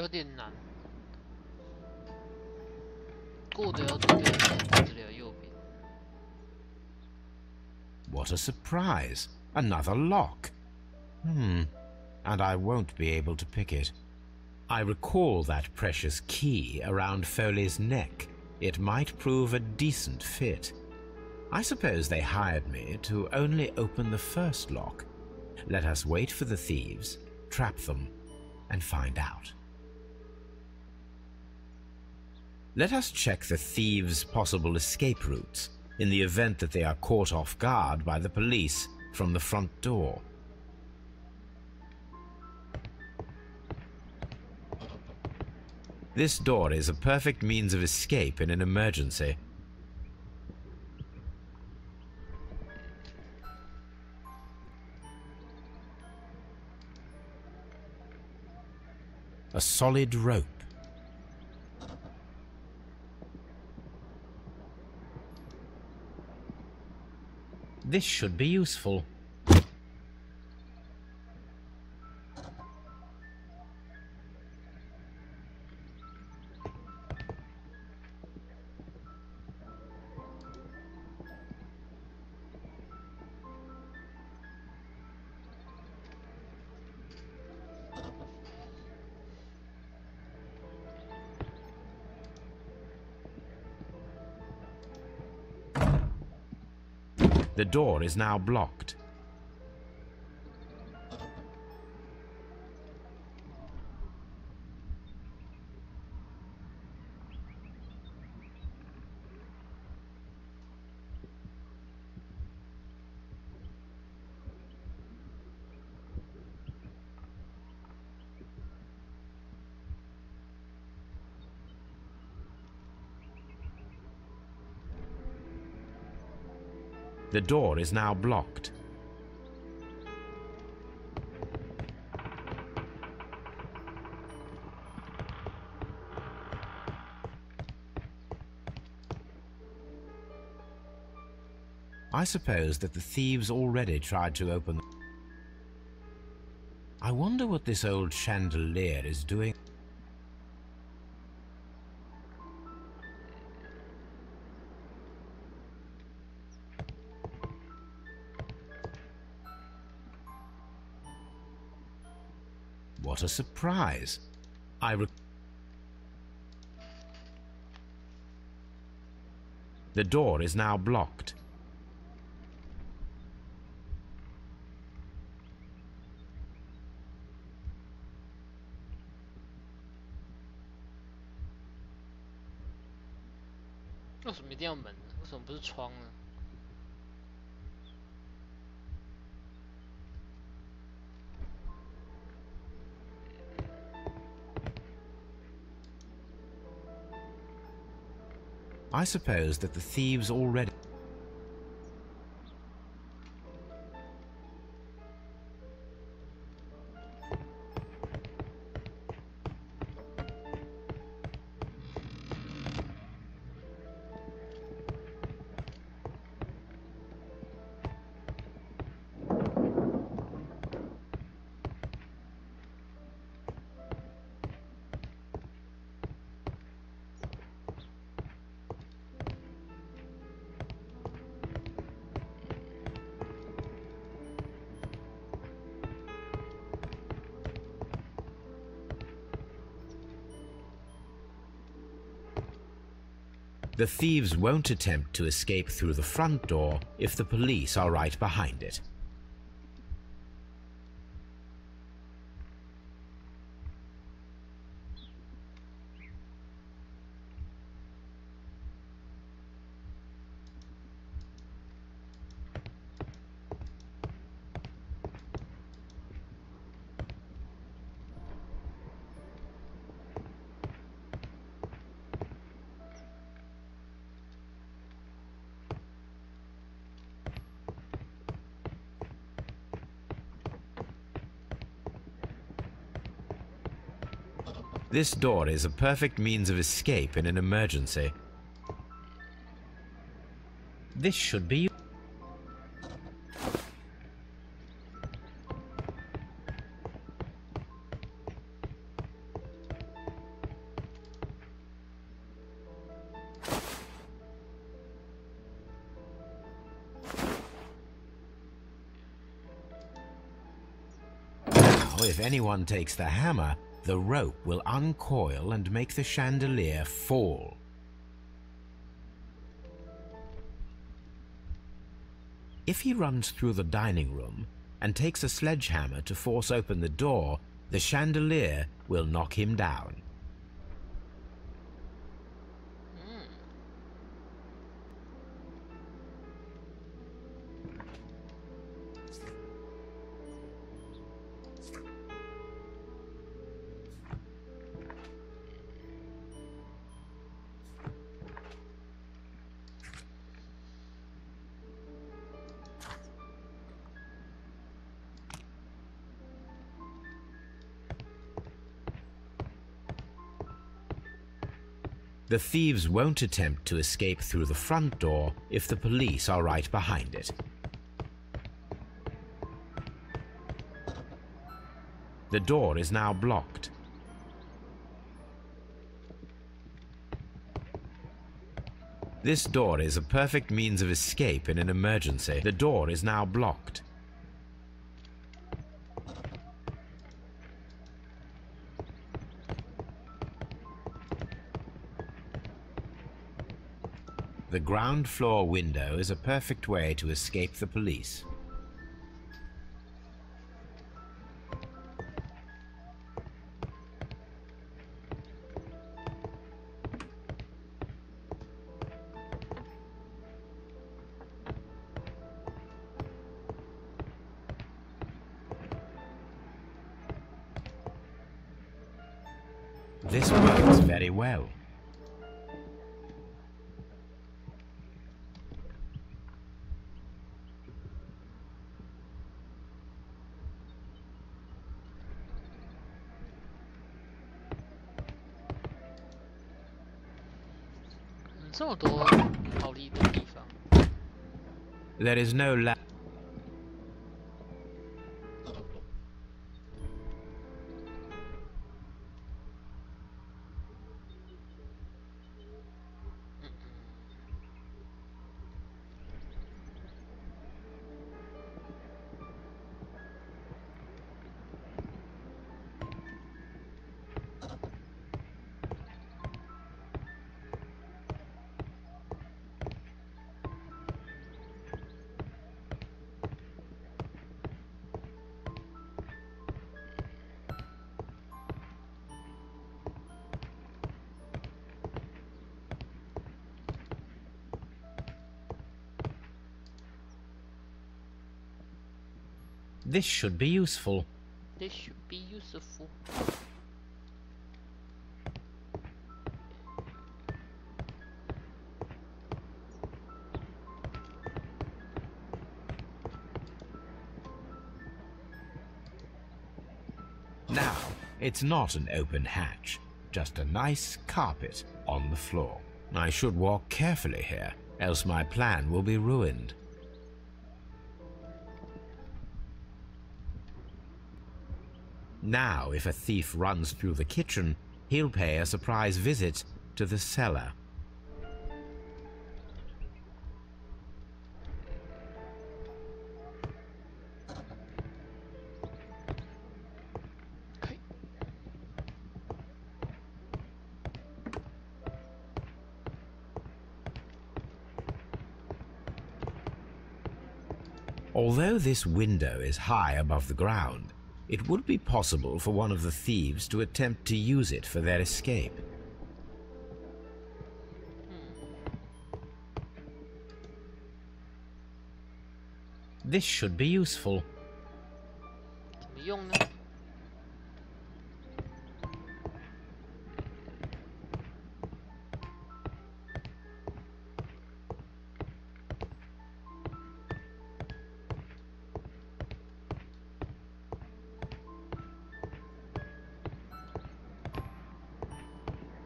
有点难。过的要左边，这里要右边。What a surprise! Another lock. And I won't be able to pick it. I recall that precious key around Foley's neck. It might prove a decent fit. I suppose they hired me to only open the first lock. Let us wait for the thieves, trap them, and find out. Let us check the thieves' possible escape routes in the event that they are caught off guard by the police from the front door. This door is a perfect means of escape in an emergency. A solid rope. This should be useful. The door is now blocked. The door is now blocked. I suppose that the thieves already tried to open. I wonder what this old chandelier is doing. What a surprise! The door is now blocked.为什么一定要门呢？为什么不是窗呢？ I suppose that the thieves already... The thieves won't attempt to escape through the front door if the police are right behind it. This door is a perfect means of escape in an emergency. This should be... if anyone takes the hammer, the rope will uncoil and make the chandelier fall. If he runs through the dining room and takes a sledgehammer to force open the door, the chandelier will knock him down. The thieves won't attempt to escape through the front door if the police are right behind it. The door is now blocked. This door is a perfect means of escape in an emergency. The door is now blocked. The ground floor window is a perfect way to escape the police. This works very well. There is no la- This should be useful. This should be useful. Now, it's not an open hatch, just a nice carpet on the floor. I should walk carefully here, else my plan will be ruined. Now, if a thief runs through the kitchen, he'll pay a surprise visit to the cellar. Although this window is high above the ground, it would be possible for one of the thieves to attempt to use it for their escape. This should be useful. 怎么用呢？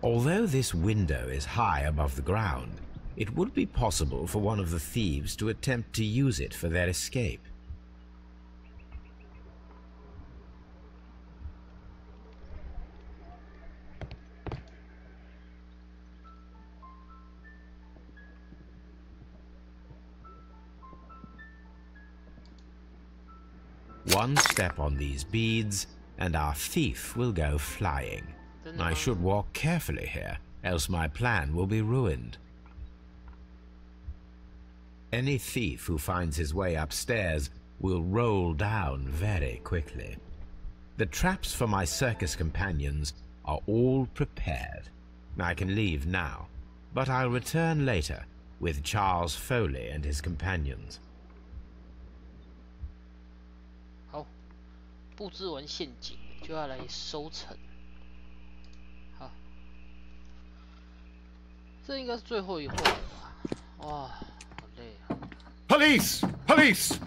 Although this window is high above the ground, it would be possible for one of the thieves to attempt to use it for their escape. One step on these beads and our thief will go flying. I should walk carefully here, else my plan will be ruined. Any thief who finds his way upstairs will roll down very quickly. The traps for my circus companions are all prepared. I can leave now, but I'll return later with Charles Foley and his companions. 好，布置完陷阱就要来收成。好，这应该是最后一话了吧？哇，好累啊！ Police! Police!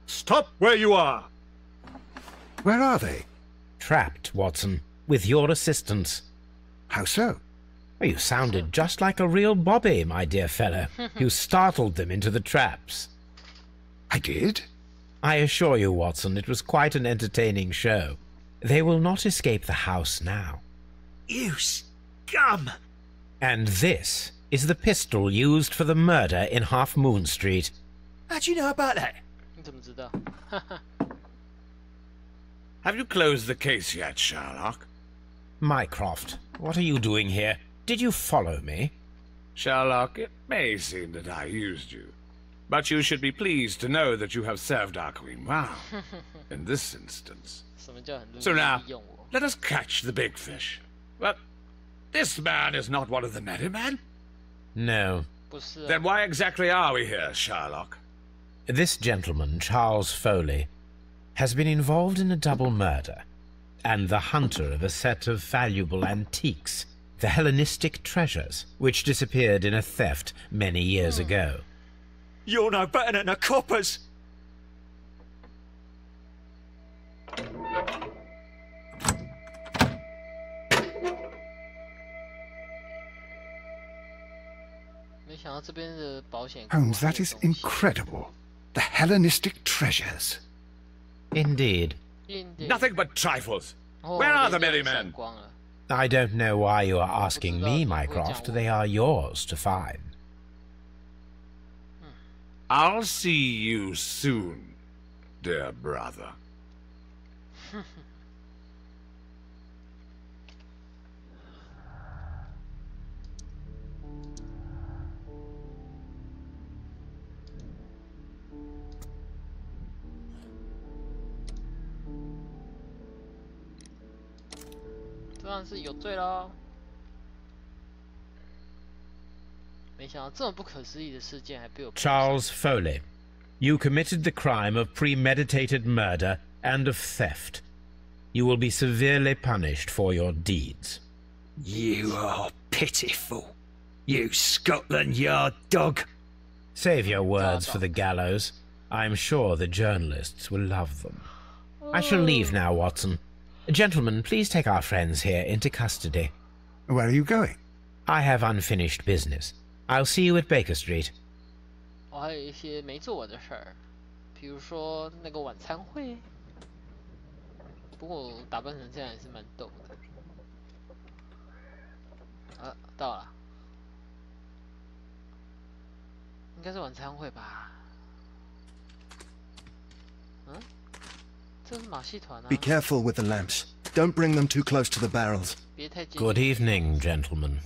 Stop where you are! Where are they? Trapped, Watson, with your assistance. How so? You sounded just like a real Bobby, my dear fellow. You startled them into the traps. I did? I assure you, Watson, it was quite an entertaining show. They will not escape the house now. You scum! And this is the pistol used for the murder in Half Moon Street. How'd you know about that? 你怎么知道？ Have you closed the case yet, Sherlock? Mycroft, what are you doing here? Did you follow me? Sherlock, it may seem that I used you, but you should be pleased to know that you have served our queen well, in this instance. 什么叫很多 So 人 now, 利用我？ let us catch the big fish. But this man is not one of the merry men? No. 不是啊 Then why exactly are we here, Sherlock? This gentleman, Charles Foley, has been involved in a double murder, and the hunter of a set of valuable antiques, the Hellenistic treasures, which disappeared in a theft many years ago. You're no better than the coppers! Holmes, that is incredible. The Hellenistic treasures. Indeed. Nothing but trifles. Where are the merry men? I don't know why you are asking me, Mycroft. They are yours to find. I'll see you soon, dear brother. 当然是有罪喽。没想到这么不可思议的事件还被我。Charles Foley, you committed the crime of premeditated murder and of theft. You will be severely punished for your deeds. You are pitiful. You Scotland Yard dog. Save your words for the gallows. I'm sure the journalists will love them. I shall leave now, Watson. Gentlemen, please take our friends here into custody. Where are you going? I have unfinished business. I'll see you at Baker Street. 我还有一些没做完的事儿，比如说那个晚餐会。不过我打扮成这样也是蛮逗的。啊，到了，应该是晚餐会吧？嗯，这是马戏团啊。 Be careful with the lamps. Don't bring them too close to the barrels. 别太近。 Good evening, gentlemen.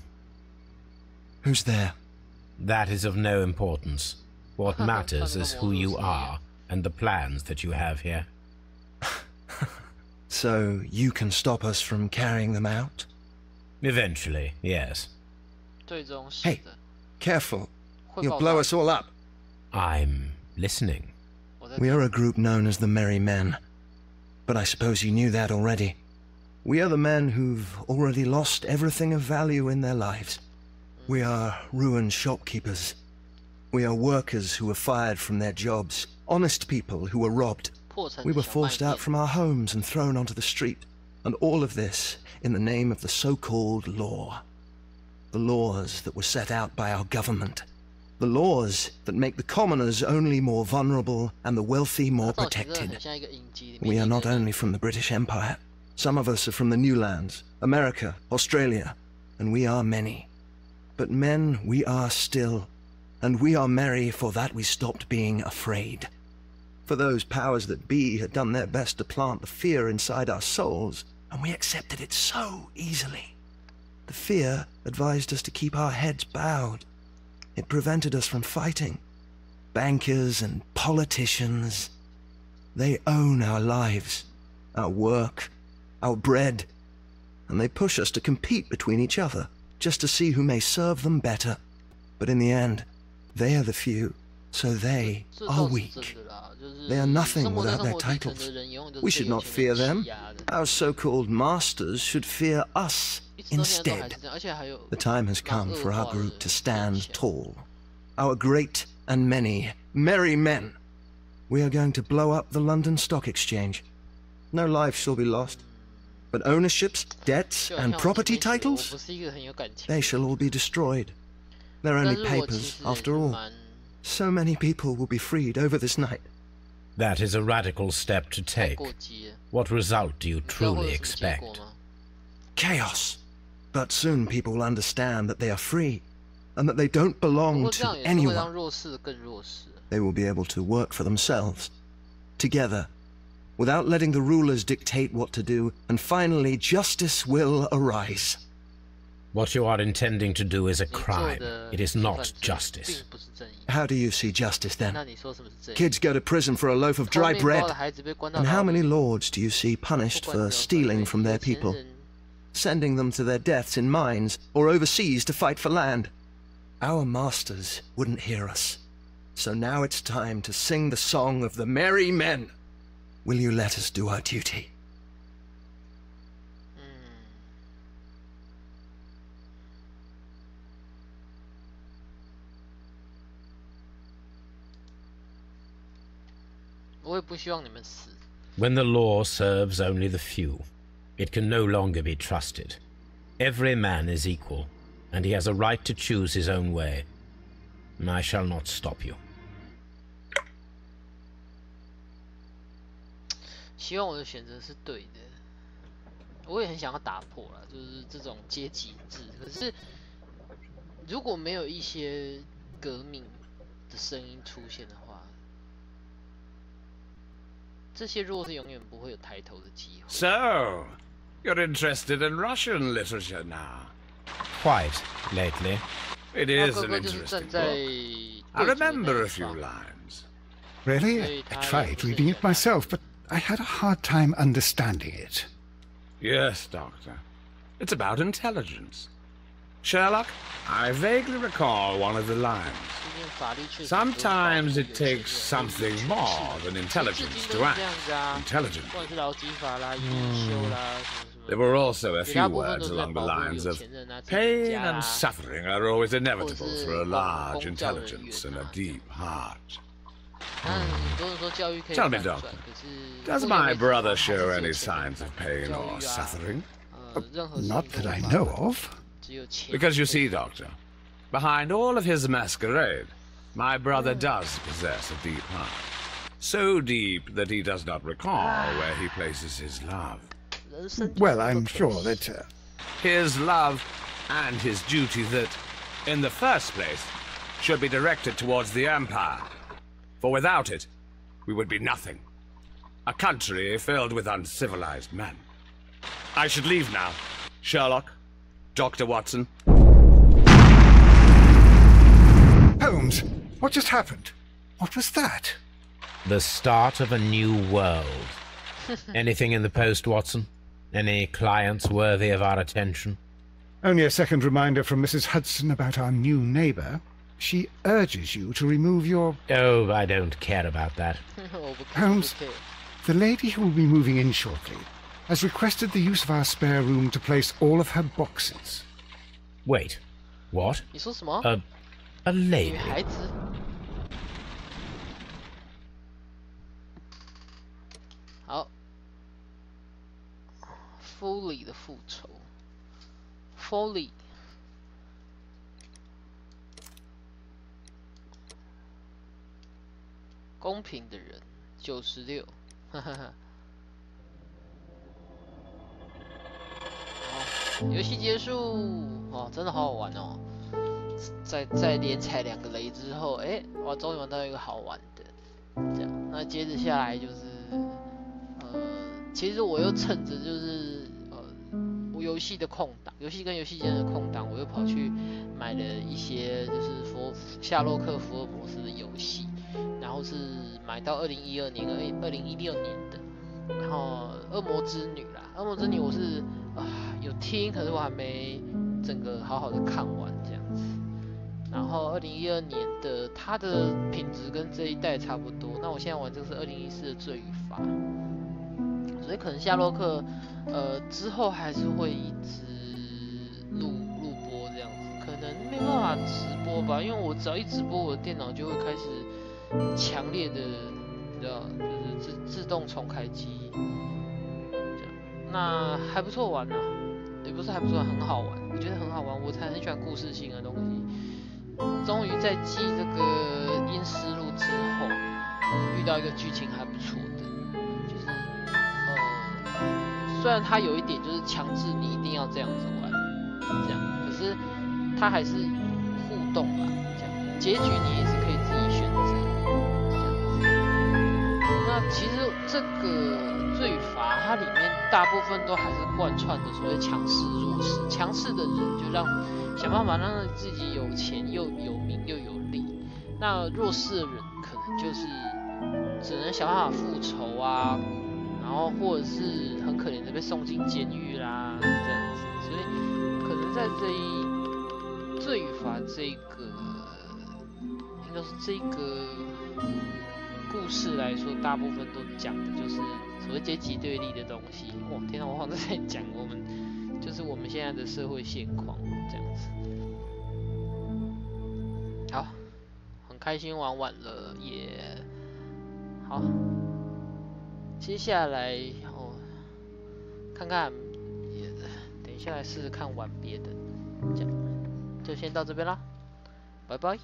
Who's there? That is of no importance. What matters is who you are and the plans that you have here. So you can stop us from carrying them out? Eventually, yes. 最终是 Hey, 的。 careful. 会 You'll 爆 blow 炸 us all up. I'm listening. 我在 We are a group known as the Merry Men. But I suppose you knew that already. We are the men who've already lost everything of value in their lives. We are ruined shopkeepers. We are workers who were fired from their jobs. Honest people who were robbed. 破产 We were 小卖 forced 店 out from our homes and thrown onto the street. And all of this in the name of the so-called law. The laws that were set out by our government. The laws that make the commoners only more vulnerable and the wealthy more 造型真的 protected. 很像一个影集里面 We are 演的 not only from the British Empire. Some of us are from the new lands, America, Australia, and we are many. But men we are still, and we are merry for that we stopped being afraid. For those powers that be had done their best to plant the fear inside our souls, and we accepted it so easily. The fear advised us to keep our heads bowed. It prevented us from fighting. Bankers and politicians, they own our lives, our work, our bread, and they push us to compete between each other, just to see who may serve them better. But in the end, they are the few, so they are weak. They are nothing without their titles. We should not fear them. Our so-called masters should fear us instead. The time has come for our group to stand tall. Our great and many merry men. We are going to blow up the London Stock Exchange. No life shall be lost. But ownerships, debts, and property titles, they shall all be destroyed. They're only papers, after all. So many people will be freed over this night. That is a radical step to take. What result do you truly expect? Chaos. But soon people will understand that they are free, and that they don't belong to anyone. They will be able to work for themselves, together, without letting the rulers dictate what to do, and finally justice will arise. What you are intending to do is a crime. It is not justice. How do you see justice, then? Kids go to prison for a loaf of dry bread. And how many lords do you see punished for stealing from their people, sending them to their deaths in mines or overseas to fight for land? Our masters wouldn't hear us. So now it's time to sing the song of the merry men. Will you let us do our duty? When the law serves only the few, it can no longer be trusted. Every man is equal, and he has a right to choose his own way. I shall not stop you. 希望我的选择是对的。我也很想要打破了，就是这种阶级制。可是如果没有一些革命的声音出现的话，这些弱势永远不会有抬头的机会。So, you're interested in Russian literature now? Quite lately. It is an interesting book. I remember a few lines. Really? I tried reading it myself, but I had a hard time understanding it. Yes, Doctor. It's about intelligence. Sherlock, I vaguely recall one of the lines. Sometimes it takes something more than intelligence to act intelligently. There were also a few words along the lines of pain and suffering are always inevitable for a large intelligence and a deep heart. Tell me, Doctor, does my brother show any signs of pain or suffering? Not that I know of. Because you see, Doctor, behind all of his masquerade, my brother does possess a deep heart. So deep that he does not recall where he places his love. Well, I'm sure that... His love and his duty that, in the first place, should be directed towards the Empire. For without it, we would be nothing. A country filled with uncivilized men. I should leave now. Sherlock, Dr. Watson. Holmes, what just happened? What was that? The start of a new world. Anything in the post, Watson? Any clients worthy of our attention? Only a second reminder from Mrs. Hudson about our new neighbour. She urges you to remove your... Oh, I don't care about that. Holmes, the lady who will be moving in shortly has requested the use of our spare room to place all of her boxes. Wait, what? 你说什么？ A lady? 女孩子？好 ，Foley 的复仇 ，Foley。公平的人96，哈哈哈。好，游戏结束哦，真的好好玩哦。在连踩2个雷之后，我终于玩到一个好玩的，这样。那接着下来就是其实我又趁着就是我游戏的空档，游戏跟游戏间的空档，我又跑去买了一些就是夏洛克福尔摩斯的游戏，然后是买到2012年、2016年的，然后恶魔之女啦，恶魔之女我是有听，可是我还没整个好好的看完这样子。然后2012年的它的品质跟这一代差不多，那我现在玩这个是2014的罪与罚。所以可能夏洛克，之后还是会一直录播这样子，可能没办法直播吧，因为我只要一直播，我的电脑就会开始强烈的，你知道，就是自动重开机，这样，那还不错玩啊，也不是还不错，很好玩，我觉得很好玩，我才很喜欢故事性的东西。终于在继这个阴尸路之后，遇到一个剧情还不错的。虽然它有一点就是强制你一定要这样子玩，这样，可是它还是互动啦，这样，结局你也是可以自己选择，这样子。那其实这个罪与罚它里面大部分都还是贯穿的所谓强势弱势，强势的人就想办法让自己有钱又有名又有利，那弱势的人可能就是只能想办法复仇啊。然后或者是很可怜的被送进监狱啦，这样子，所以可能在罪与罚这个，应该是这个故事来说，大部分都讲的就是所谓阶级对立的东西。哇，天哪，我好像在讲我们现在的社会现况这样子。好，很开心玩完了也好。接下来看看，等一下来试试看玩别的，这样就先到这边啦，拜拜。